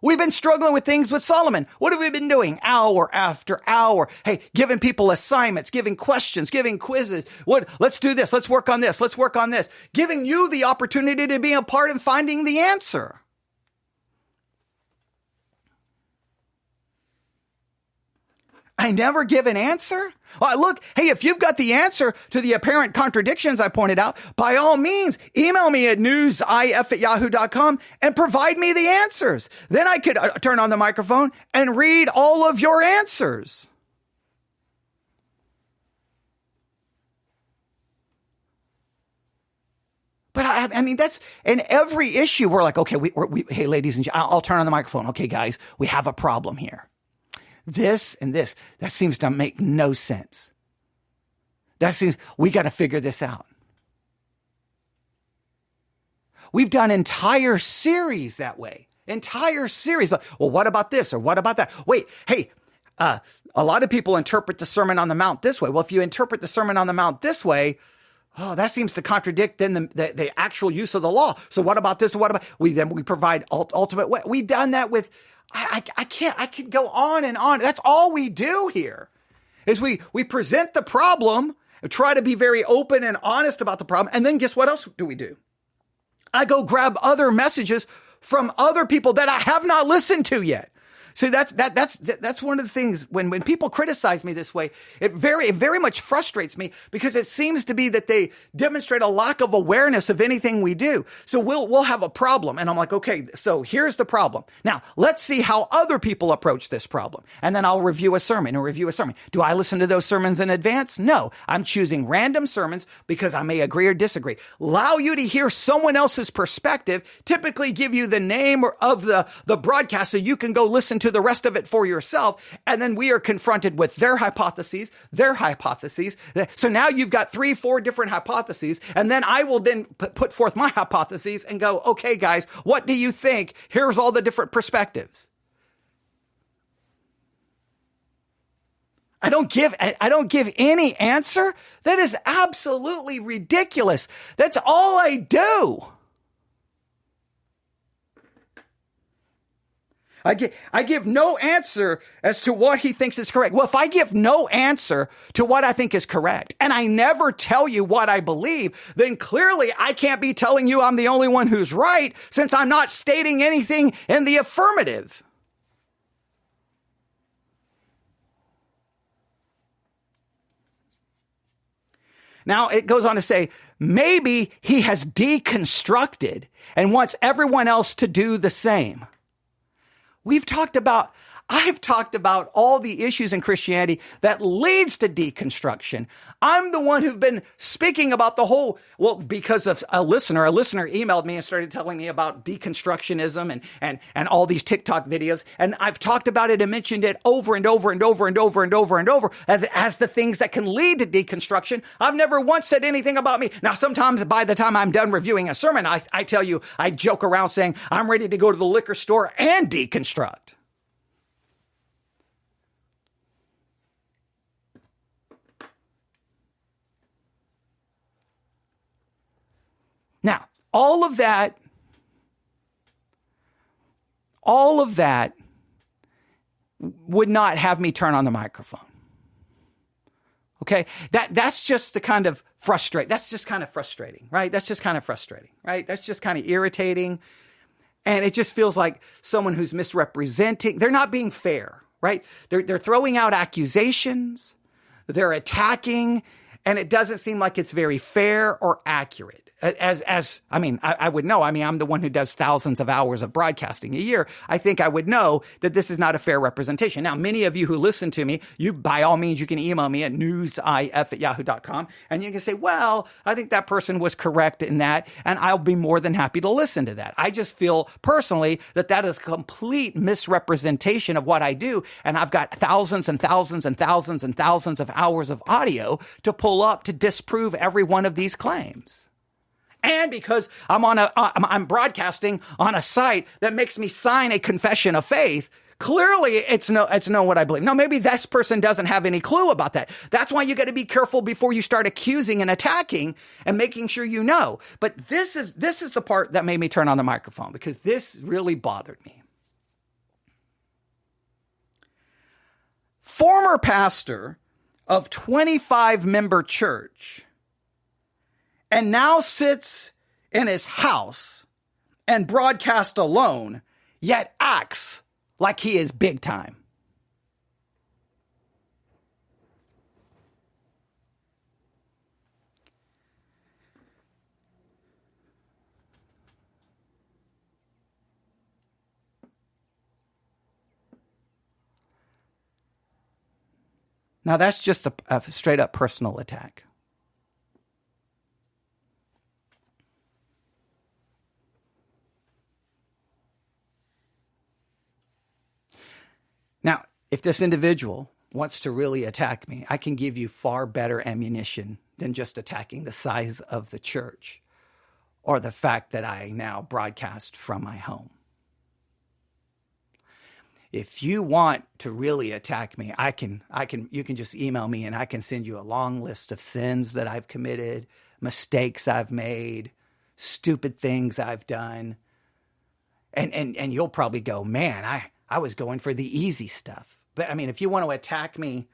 We've been struggling with things with Solomon. What have we been doing? Hour after hour. Hey, giving people assignments, giving questions, giving quizzes. Let's do this. Let's work on this. Let's work on this. Giving you the opportunity to be a part in finding the answer. I never give an answer? Well, look, hey, if you've got the answer to the apparent contradictions I pointed out, by all means, email me at newsif@yahoo.com and provide me the answers. Then I could turn on the microphone and read all of your answers. But I mean, that's in every issue. We're like, okay, hey, ladies and gentlemen, I'll turn on the microphone. Okay, guys, we have a problem here. This and this, that seems to make no sense. We got to figure this out. We've done entire series that way. Entire series. Like, well, what about this or what about that? Wait, hey, a lot of people interpret the Sermon on the Mount this way. Well, if you interpret the Sermon on the Mount this way, that seems to contradict then the actual use of the law. So what about this? What about we provide ultimate way? We've done that with. I can go on and on. That's all we do here is we present the problem and try to be very open and honest about the problem. And then guess what else do we do? I go grab other messages from other people that I have not listened to yet. See, that's one of the things when people criticize me this way, it very much frustrates me because it seems to be that they demonstrate a lack of awareness of anything we do. So we'll have a problem. And I'm like, okay, so here's the problem. Now let's see how other people approach this problem. And then I'll review a sermon. Do I listen to those sermons in advance? No, I'm choosing random sermons because I may agree or disagree. Allow you to hear someone else's perspective, typically give you the name of the broadcast so you can go listen to the rest of it for yourself. And then we are confronted with their hypotheses. So now you've got 3-4 different hypotheses. And then I will then put forth my hypotheses and go, okay, guys, what do you think? Here's all the different perspectives. I don't give any answer? That is absolutely ridiculous. That's all I do. I give no answer as to what he thinks is correct. Well, if I give no answer to what I think is correct, and I never tell you what I believe, then clearly I can't be telling you I'm the only one who's right, since I'm not stating anything in the affirmative. Now, it goes on to say, maybe he has deconstructed and wants everyone else to do the same. I've talked about all the issues in Christianity that leads to deconstruction. I'm the one who've been speaking about because of a listener emailed me and started telling me about deconstructionism and all these TikTok videos. And I've talked about it and mentioned it over and over and over and over and over and over as the things that can lead to deconstruction. I've never once said anything about me. Now, sometimes by the time I'm done reviewing a sermon, I tell you, I joke around saying I'm ready to go to the liquor store and deconstruct. Now, all of that would not have me turn on the microphone. Okay? That's just the kind of that's just kind of frustrating, right? That's just kind of frustrating, right? That's just kind of irritating. And it just feels like someone who's misrepresenting. They're not being fair, right? They're throwing out accusations. They're attacking, and it doesn't seem like it's very fair or accurate. I would know. I'm the one who does thousands of hours of broadcasting a year. I think I would know that this is not a fair representation. Now, many of you who listen to me, by all means, you can email me at newsif@yahoo.com, and you can say, well, I think that person was correct in that, and I'll be more than happy to listen to that. I just feel personally that is a complete misrepresentation of what I do, and I've got thousands and thousands and thousands and thousands of hours of audio to pull up to disprove every one of these claims. And because I'm broadcasting on a site that makes me sign a confession of faith, clearly it's know what I believe. Now, maybe this person doesn't have any clue about that. That's why you got to be careful before you start accusing and attacking and making sure you know. But this is the part that made me turn on the microphone, because this really bothered me. Former pastor of 25-member church, and now sits in his house and broadcasts alone, yet acts like he is big time. Now, that's just a straight up personal attack. Now, if this individual wants to really attack me, I can give you far better ammunition than just attacking the size of the church or the fact that I now broadcast from my home. If you want to really attack me, you can just email me and I can send you a long list of sins that I've committed, mistakes I've made, stupid things I've done. And you'll probably go, man, I was going for the easy stuff. But I mean, if you want to attack me,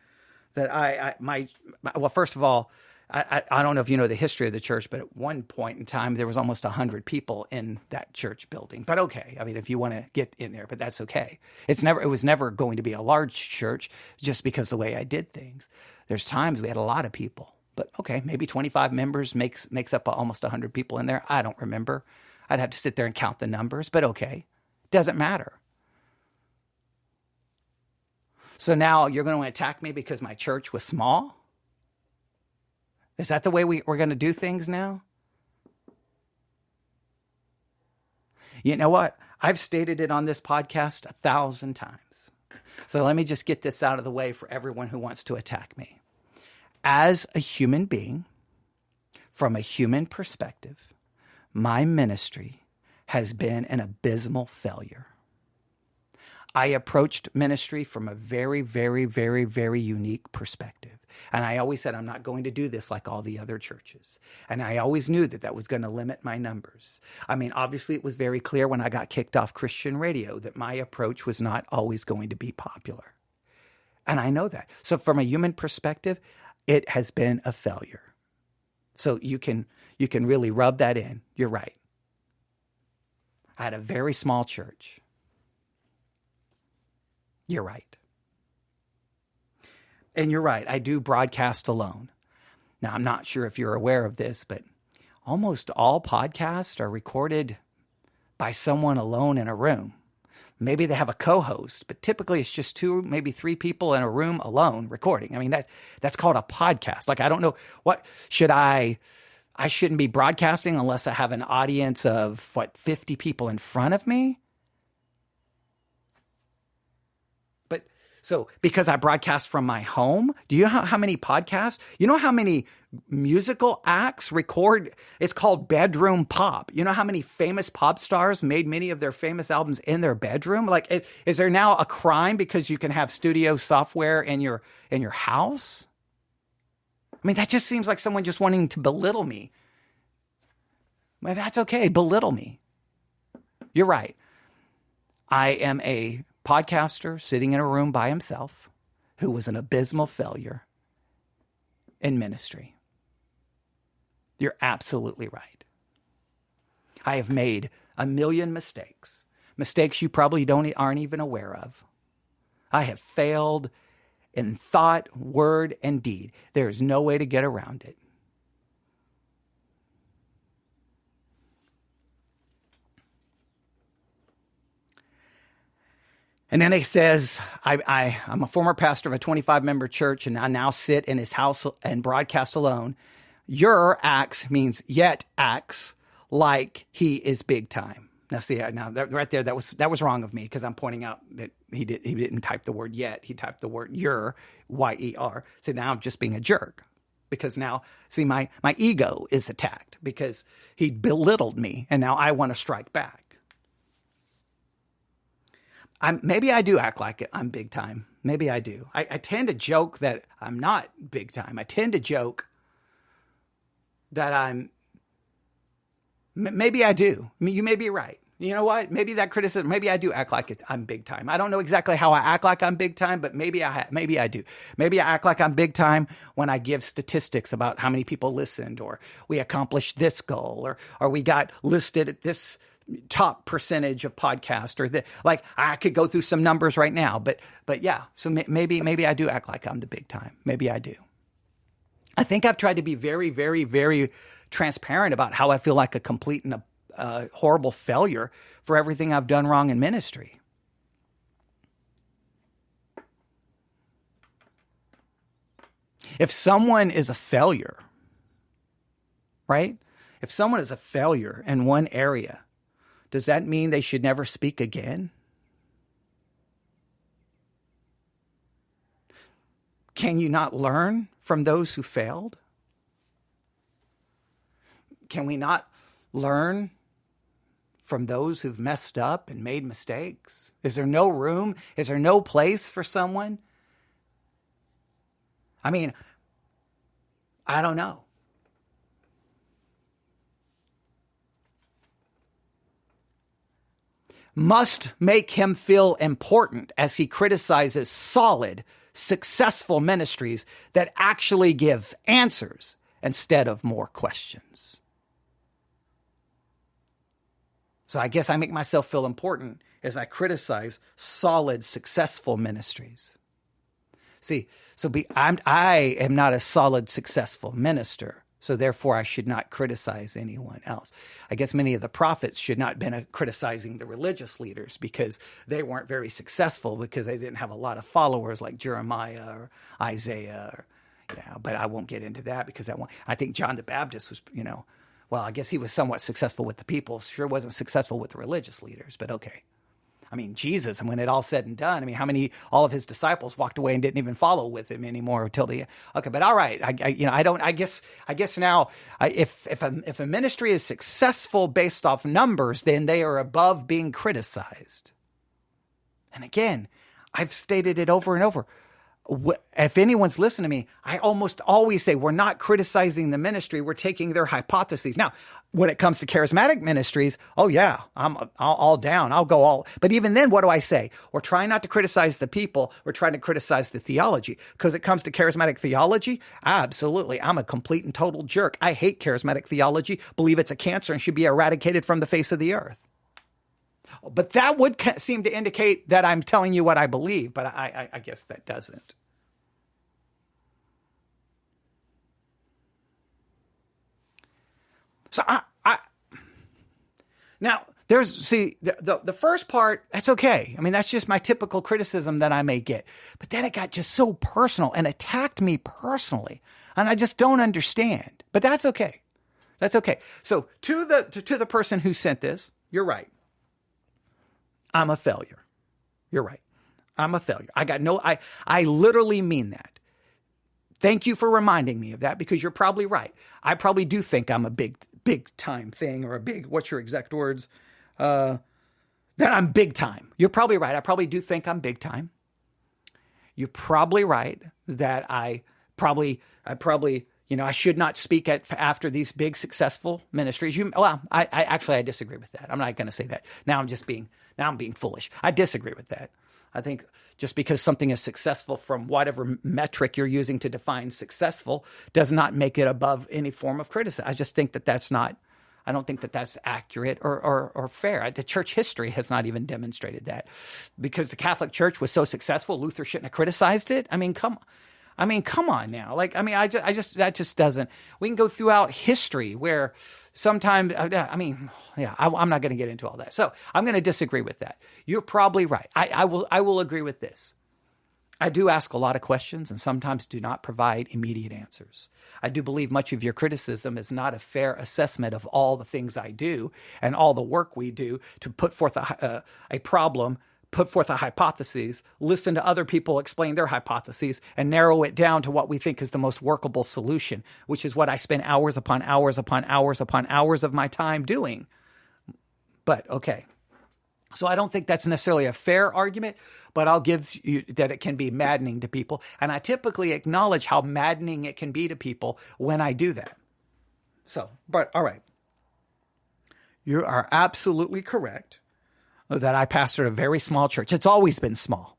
well, first of all, I don't know if you know the history of the church, but at one point in time, there was almost 100 people in that church building. But okay, I mean, if you want to get in there, but that's okay. It was never going to be a large church just because the way I did things. There's times we had a lot of people, but okay, maybe 25 members makes up almost 100 people in there. I don't remember. I'd have to sit there and count the numbers, but okay, doesn't matter. So now you're going to attack me because my church was small? Is that the way we're going to do things now? You know what? I've stated it on this podcast 1,000 times. So let me just get this out of the way for everyone who wants to attack me. As a human being, from a human perspective, my ministry has been an abysmal failure. I approached ministry from a very, very, very, very unique perspective. And I always said, I'm not going to do this like all the other churches. And I always knew that that was going to limit my numbers. I mean, obviously, it was very clear when I got kicked off Christian radio that my approach was not always going to be popular. And I know that. So from a human perspective, it has been a failure. So you can really rub that in. You're right. I had a very small church. You're right. And you're right. I do broadcast alone. Now, I'm not sure if you're aware of this, but almost all podcasts are recorded by someone alone in a room. Maybe they have a co-host, but typically it's just 2, maybe 3 people in a room alone recording. I mean, that's called a podcast. Like, I don't know, I shouldn't be broadcasting unless I have an audience of 50 people in front of me. So because I broadcast from my home, do you know how many podcasts? You know how many musical acts record? It's called bedroom pop. You know how many famous pop stars made many of their famous albums in their bedroom? Like, is there now a crime because you can have studio software in your house? I mean, that just seems like someone just wanting to belittle me. But that's okay. Belittle me. You're right. I am a podcaster sitting in a room by himself who was an abysmal failure in ministry. You're absolutely right. I have made a million mistakes you probably aren't even aware of. I have failed in thought, word, and deed. There is no way to get around it. And then he says, I'm a former pastor of a 25-member church, and I now sit in his house and broadcast alone. Your acts means yet acts like he is big time. Now, see, right there, that was wrong of me because I'm pointing out that he didn't type the word yet. He typed the word your, Y-E-R. So now I'm just being a jerk because now, see, my ego is attacked because he belittled me, and now I want to strike back. Maybe I do act like I'm big time. Maybe I do. I tend to joke that I'm not big time. I tend to joke that maybe I do. I mean, you may be right. You know what? Maybe that criticism, maybe I do act like I'm big time. I don't know exactly how I act like I'm big time, but maybe I do. Maybe I act like I'm big time when I give statistics about how many people listened, or we accomplished this goal, or we got listed at this top percentage of podcast, or like I could go through some numbers right now, but yeah. So maybe I do act like I'm the big time. Maybe I do. I think I've tried to be very, very, very transparent about how I feel like a complete and a horrible failure for everything I've done wrong in ministry. If someone is a failure, right? If someone is a failure in one area, does that mean they should never speak again? Can you not learn from those who failed? Can we not learn from those who've messed up and made mistakes? Is there no room? Is there no place for someone? I mean, I don't know. Must make him feel important as he criticizes solid, successful ministries that actually give answers instead of more questions. So I guess I make myself feel important as I criticize solid, successful ministries. See, I am not a solid, successful minister. So therefore, I should not criticize anyone else. I guess many of the prophets should not have been criticizing the religious leaders because they weren't very successful because they didn't have a lot of followers like Jeremiah or Isaiah. But I won't get into that because I think John the Baptist was, well, I guess he was somewhat successful with the people. Sure wasn't successful with the religious leaders, but okay. I mean, Jesus, and when it all said and done, I mean, all of his disciples walked away and didn't even follow with him anymore until okay, but all right. I guess now if a ministry is successful based off numbers, then they are above being criticized. And again, I've stated it over and over. If anyone's listening to me, I almost always say we're not criticizing the ministry. We're taking their hypotheses. Now, when it comes to charismatic ministries, oh yeah, I'm all down. I'll go all. But even then, what do I say? We're trying not to criticize the people. We're trying to criticize the theology. Because it comes to charismatic theology, absolutely, I'm a complete and total jerk. I hate charismatic theology, believe it's a cancer and should be eradicated from the face of the earth. But that would seem to indicate that I'm telling you what I believe, but I guess that doesn't. So now the first part, that's okay. I mean, that's just my typical criticism that I may get. But then it got just so personal and attacked me personally. And I just don't understand. But that's okay. That's okay. So to the person who sent this, you're right. I'm a failure. You're right. I'm a failure. I literally mean that. Thank you for reminding me of that, because you're probably right. I probably do think I'm a big time thing, or a big, what's your exact words? That I'm big time. You're probably right. I probably do think I'm big time. You're probably right that I probably, I should not speak after these big successful ministries. I disagree with that. I'm not going to say that. Now I'm being foolish. I disagree with that. I think just because something is successful from whatever metric you're using to define successful does not make it above any form of criticism. I just think I don't think that that's accurate or fair. The church history has not even demonstrated that. Because the Catholic Church was so successful, Luther shouldn't have criticized it. I mean, come on now. That just doesn't. We can go throughout history where sometimes, I'm not going to get into all that. So I'm going to disagree with that. You're probably right. I will agree with this. I do ask a lot of questions and sometimes do not provide immediate answers. I do believe much of your criticism is not a fair assessment of all the things I do and all the work we do to put forth a problem, put forth a hypothesis, listen to other people explain their hypotheses, and narrow it down to what we think is the most workable solution, which is what I spend hours upon hours upon hours upon hours of my time doing. But okay. So I don't think that's necessarily a fair argument, but I'll give you that it can be maddening to people. And I typically acknowledge how maddening it can be to people when I do that. So, but all right. You are absolutely correct that I pastored a very small church. It's always been small.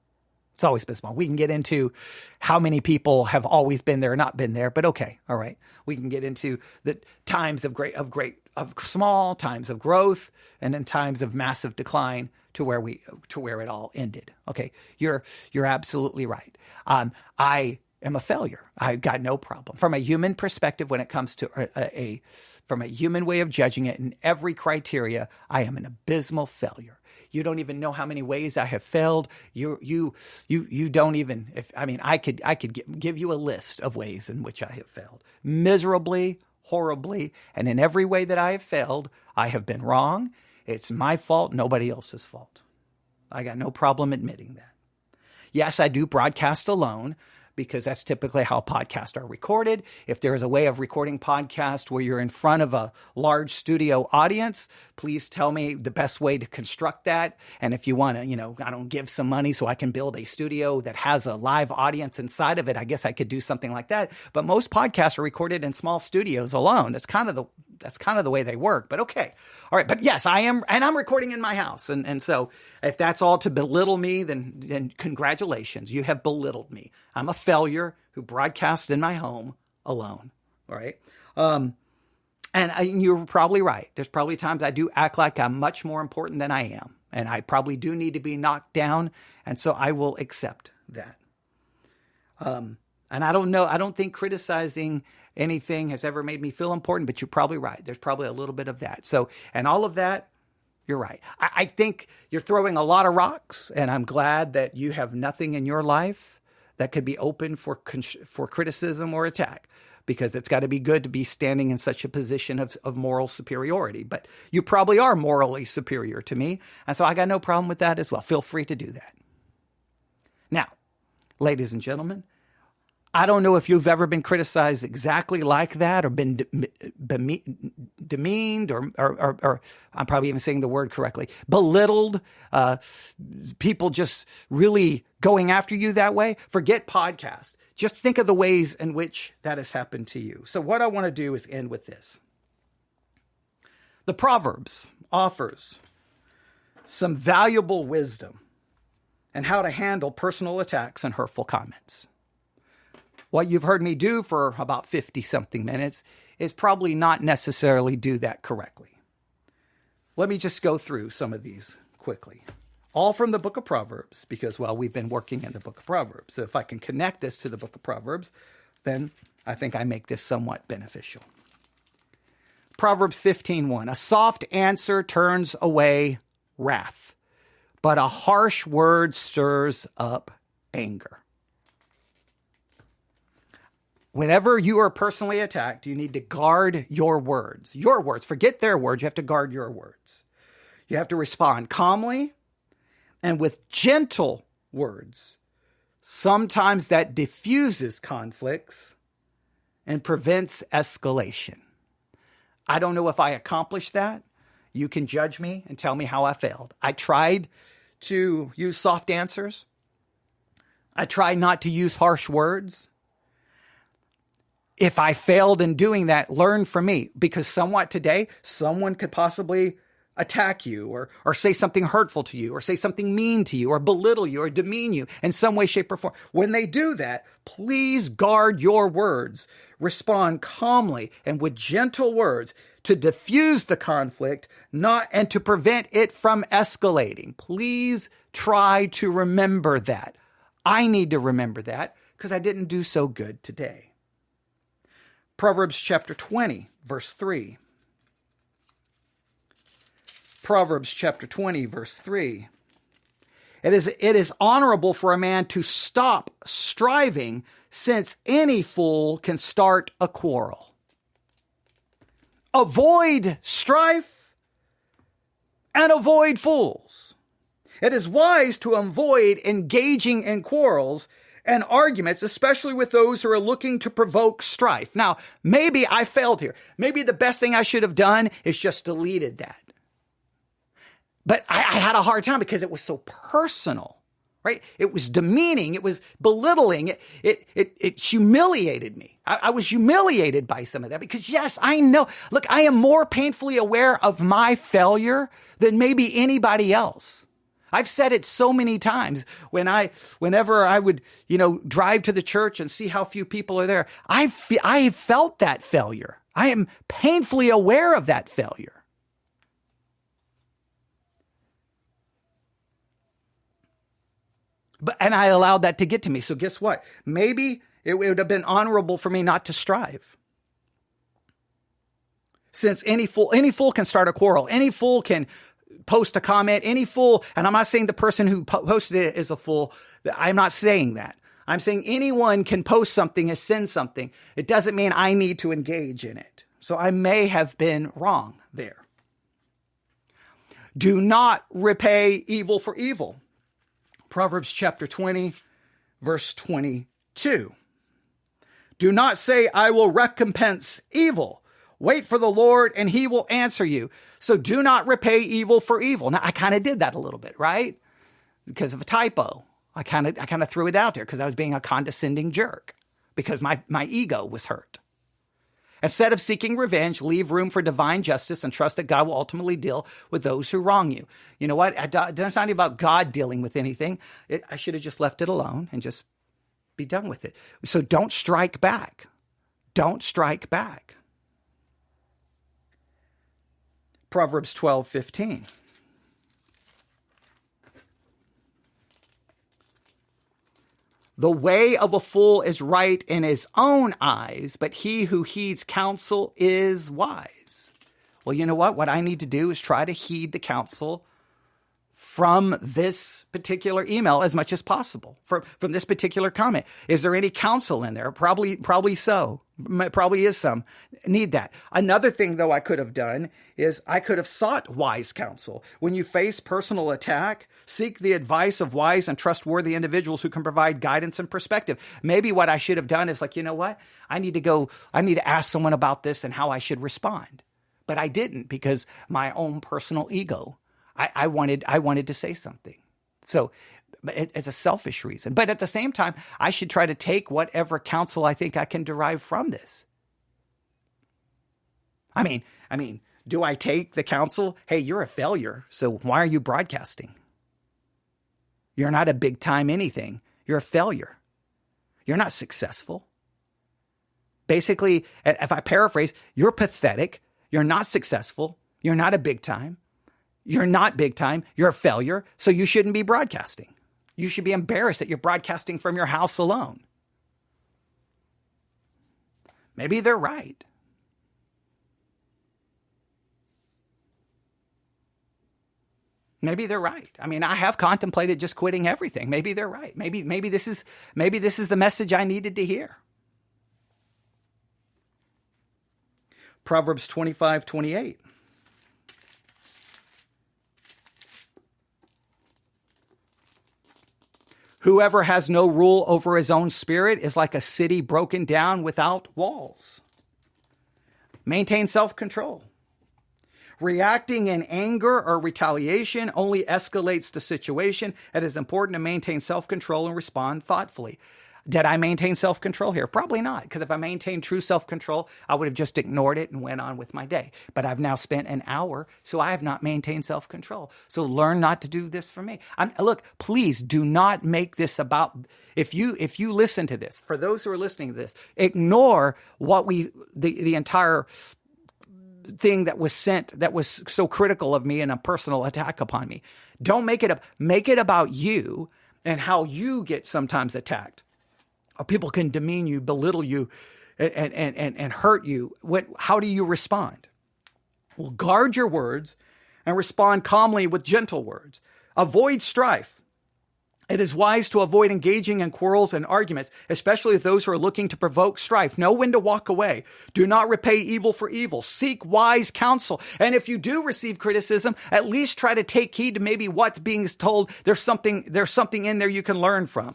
It's always been small. We can get into how many people have always been there or not been there, but okay. All right. We can get into the times of small, times of growth, and then times of massive decline to where it all ended. Okay. You're absolutely right. I am a failure. I've got no problem. From a human perspective, when it comes to from a human way of judging it in every criteria, I am an abysmal failure. You don't even know how many ways I have failed. You don't even. I could give you a list of ways in which I have failed miserably, horribly, and in every way that I have failed, I have been wrong. It's my fault, nobody else's fault. I got no problem admitting that. Yes, I do broadcast alone, because that's typically how podcasts are recorded. If there is a way of recording podcast where you're in front of a large studio audience, please tell me the best way to construct that. And if you want to, give some money so I can build a studio that has a live audience inside of it, I guess I could do something like that. But most podcasts are recorded in small studios alone. That's kind of the way they work, but okay. All right. But yes, I am. And I'm recording in my house. And so if that's all to belittle me, then congratulations. You have belittled me. I'm a failure who broadcasts in my home alone. All right. And you're probably right. There's probably times I do act like I'm much more important than I am. And I probably do need to be knocked down. And so I will accept that. And I don't know. I don't think criticizing anything has ever made me feel important, but you're probably right. There's probably a little bit of that. So, and all of that, you're right. I think you're throwing a lot of rocks, and I'm glad that you have nothing in your life that could be open for criticism or attack, because it's got to be good to be standing in such a position of moral superiority. But you probably are morally superior to me, and so I got no problem with that as well. Feel free to do that. Now, ladies and gentlemen, I don't know if you've ever been criticized exactly like that or been demeaned or I'm probably even saying the word correctly, belittled, people just really going after you that way. Forget podcast. Just think of the ways in which that has happened to you. So what I want to do is end with this. The Proverbs offers some valuable wisdom and how to handle personal attacks and hurtful comments. What you've heard me do for about 50 something minutes is probably not necessarily do that correctly. Let me just go through some of these quickly. All from the book of Proverbs, because, well, we've been working in the book of Proverbs. So if I can connect this to the book of Proverbs, then I think I make this somewhat beneficial. Proverbs 15:1, a soft answer turns away wrath, but a harsh word stirs up anger. Whenever you are personally attacked, you need to guard your words. Your words. Forget their words. You have to guard your words. You have to respond calmly and with gentle words. Sometimes that diffuses conflicts and prevents escalation. I don't know if I accomplished that. You can judge me and tell me how I failed. I tried to use soft answers. I tried not to use harsh words. If I failed in doing that, learn from me, because somewhat today, someone could possibly attack you or say something hurtful to you or say something mean to you or belittle you or demean you in some way, shape, or form. When they do that, please guard your words. Respond calmly and with gentle words to diffuse the conflict, and to prevent it from escalating. Please try to remember that. I need to remember that because I didn't do so good today. Proverbs chapter 20, verse 3. Proverbs chapter 20, verse 3. It is honorable for a man to stop striving, since any fool can start a quarrel. Avoid strife and avoid fools. It is wise to avoid engaging in quarrels and arguments, especially with those who are looking to provoke strife. Now, maybe I failed here. Maybe the best thing I should have done is just deleted that. But I had a hard time because it was so personal, right? It was demeaning. It was belittling. It humiliated me. I was humiliated by some of that because, yes, I know. Look, I am more painfully aware of my failure than maybe anybody else. I've said it so many times whenever I would, drive to the church and see how few people are there. I felt that failure. I am painfully aware of that failure. And I allowed that to get to me. So guess what? Maybe it would have been honorable for me not to strive. Since any fool can start a quarrel. Any fool can post a comment, any fool, and I'm not saying the person who posted it is a fool. I'm not saying that. I'm saying anyone can post something and send something. It doesn't mean I need to engage in it. So I may have been wrong there. Do not repay evil for evil. Proverbs chapter 20, verse 22. Do not say, I will recompense evil. Wait for the Lord and he will answer you. So do not repay evil for evil. Now, I kind of did that a little bit, right? Because of a typo. I kind of threw it out there because I was being a condescending jerk because my ego was hurt. Instead of seeking revenge, leave room for divine justice and trust that God will ultimately deal with those who wrong you. You know what? It's not even about God dealing with anything. I should have just left it alone and just be done with it. So don't strike back. Don't strike back. Proverbs 12:15. The way of a fool is right in his own eyes, but he who heeds counsel is wise. Well, you know what? What I need to do is try to heed the counsel from this particular email as much as possible, from this particular comment. Is there any counsel in there? Probably so. Probably is some. need that. Another thing, though, I could have done is I could have sought wise counsel. When you face personal attack, seek the advice of wise and trustworthy individuals who can provide guidance and perspective. Maybe what I should have done is like, you know what? I need to ask someone about this and how I should respond. But I didn't, because my own personal ego, I wanted to say something. So it's a selfish reason. But at the same time, I should try to take whatever counsel I think I can derive from this. I mean, do I take the counsel? Hey, you're a failure, so why are you broadcasting? You're not a big time anything. You're a failure. You're not successful. Basically, if I paraphrase, you're pathetic. You're not successful. You're not a big time. You're not big time. You're a failure, so you shouldn't be broadcasting. You should be embarrassed that you're broadcasting from your house alone. Maybe they're right. Maybe they're right. I mean, I have contemplated just quitting everything. Maybe they're right. Maybe this is the message I needed to hear. Proverbs 25:28. Whoever has no rule over his own spirit is like a city broken down without walls. Maintain self-control. Reacting in anger or retaliation only escalates the situation. It is important to maintain self-control and respond thoughtfully. Did I maintain self-control here? Probably not, because if I maintained true self-control, I would have just ignored it and went on with my day. But I've now spent an hour, so I have not maintained self-control. So learn not to do this for me. Look, please do not make this about, if you listen to this, for those who are listening to this, ignore what the entire thing that was sent that was so critical of me and a personal attack upon me. Don't make it about you and how you get sometimes attacked. Or people can demean you, belittle you, and hurt you. How do you respond? Well, guard your words and respond calmly with gentle words. Avoid strife. It is wise to avoid engaging in quarrels and arguments, especially with those who are looking to provoke strife. Know when to walk away. Do not repay evil for evil. Seek wise counsel. And if you do receive criticism, at least try to take heed to maybe what's being told. There's something in there you can learn from.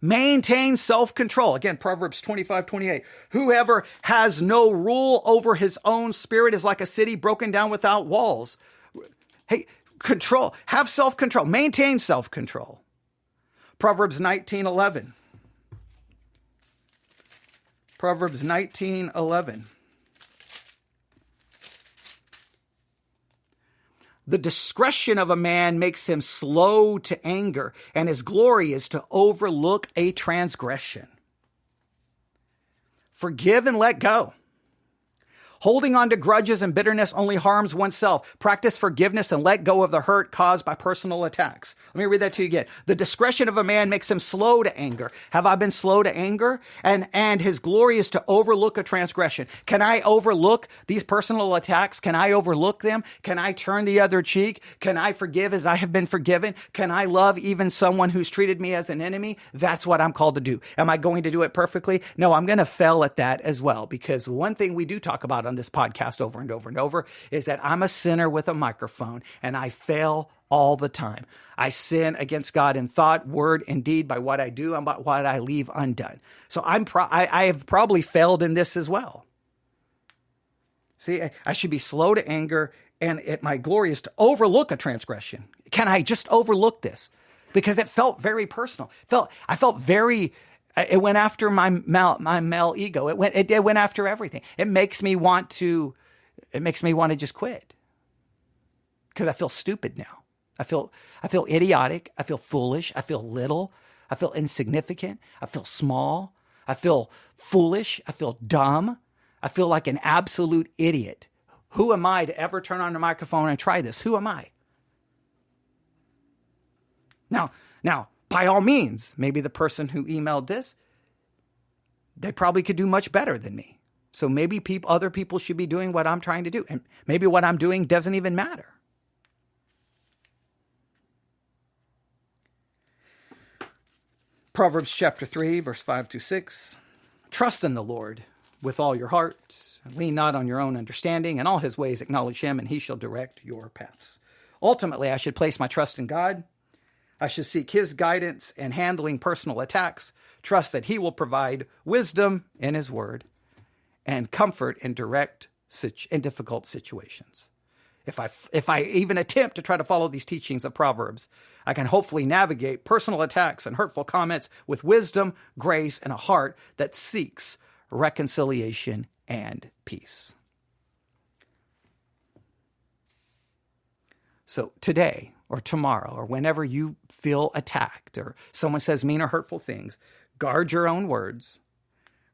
Maintain self-control. Again, Proverbs 25:28. Whoever has no rule over his own spirit is like a city broken down without walls. Hey, control. Have self-control. Maintain self-control. Proverbs 19:11. Proverbs 19:11. The discretion of a man makes him slow to anger, and his glory is to overlook a transgression. Forgive and let go. Holding on to grudges and bitterness only harms oneself. Practice forgiveness and let go of the hurt caused by personal attacks. Let me read that to you again. The discretion of a man makes him slow to anger. Have I been slow to anger? And his glory is to overlook a transgression. Can I overlook these personal attacks? Can I overlook them? Can I turn the other cheek? Can I forgive as I have been forgiven? Can I love even someone who's treated me as an enemy? That's what I'm called to do. Am I going to do it perfectly? No, I'm going to fail at that as well, because one thing we do talk about on this podcast over and over and over is that I'm a sinner with a microphone and I fail all the time. I sin against God in thought, word, and deed by what I do and by what I leave undone. So I have probably failed in this as well. See, I should be slow to anger, and my glory is to overlook a transgression. Can I just overlook this? Because it felt very personal. I felt very. It went after my male ego. It went after everything. It makes me want to just quit, because I feel stupid now. I feel idiotic. I feel foolish. I feel little. I feel insignificant. I feel small. I feel foolish. I feel dumb. I feel like an absolute idiot. Who am I to ever turn on the microphone and try this? Who am I? Now, by all means, maybe the person who emailed this, they probably could do much better than me. So maybe other people should be doing what I'm trying to do. And maybe what I'm doing doesn't even matter. Proverbs chapter 3, verse 5-6. Trust in the Lord with all your heart. Lean not on your own understanding. In all his ways acknowledge him, and he shall direct your paths. Ultimately, I should place my trust in God. I should seek his guidance in handling personal attacks, trust that he will provide wisdom in his word, and comfort in difficult situations. If I even attempt to try to follow these teachings of Proverbs, I can hopefully navigate personal attacks and hurtful comments with wisdom, grace, and a heart that seeks reconciliation and peace. So today or tomorrow or whenever you feel attacked or someone says mean or hurtful things, guard your own words.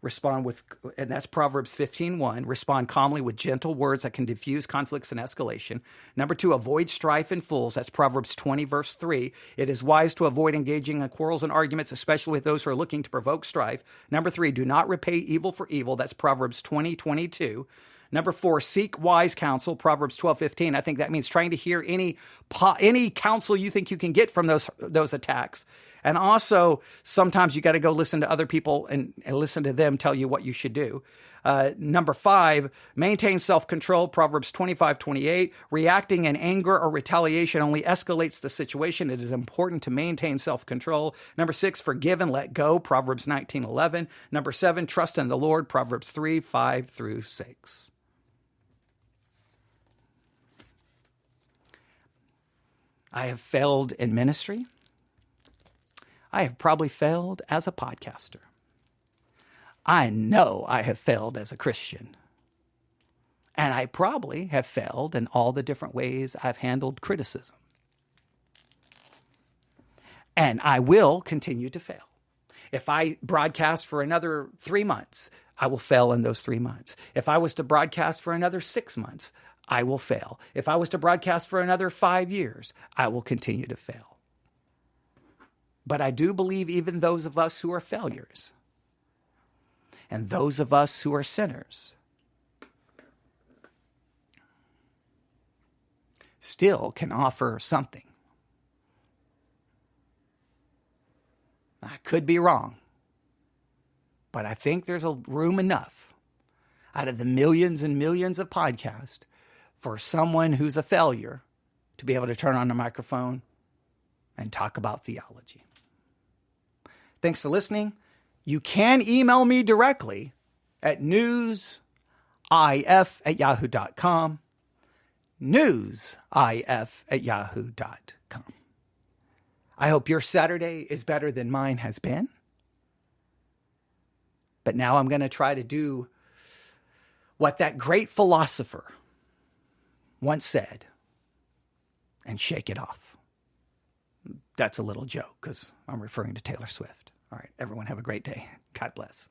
Respond with, and that's Proverbs 15:1, respond calmly with gentle words that can diffuse conflicts and escalation. Number 2, avoid strife and fools. That's Proverbs 20, verse 3. It is wise to avoid engaging in quarrels and arguments, especially with those who are looking to provoke strife. Number 3, do not repay evil for evil. That's Proverbs 20:22. Number 4, seek wise counsel, Proverbs 12:15. I think that means trying to hear any counsel you think you can get from those attacks. And also, sometimes you got to go listen to other people and listen to them tell you what you should do. Number 5, maintain self-control, Proverbs 25:28. Reacting in anger or retaliation only escalates the situation. It is important to maintain self-control. Number 6, forgive and let go, Proverbs 19:11. Number 7, trust in the Lord, Proverbs 3:5-6. I have failed in ministry. I have probably failed as a podcaster. I know I have failed as a Christian. And I probably have failed in all the different ways I've handled criticism. And I will continue to fail. If I broadcast for another 3 months, I will fail in those 3 months. If I was to broadcast for another 6 months, I will fail. If I was to broadcast for another 5 years, I will continue to fail. But I do believe even those of us who are failures and those of us who are sinners still can offer something. I could be wrong, but I think there's a room enough out of the millions and millions of podcasts for someone who's a failure to be able to turn on the microphone and talk about theology. Thanks for listening. You can email me directly at newsif@yahoo.com. newsif@yahoo.com. I hope your Saturday is better than mine has been. But now I'm going to try to do what that great philosopher once said and shake it off. That's a little joke because I'm referring to Taylor Swift. All right, everyone have a great day. God bless.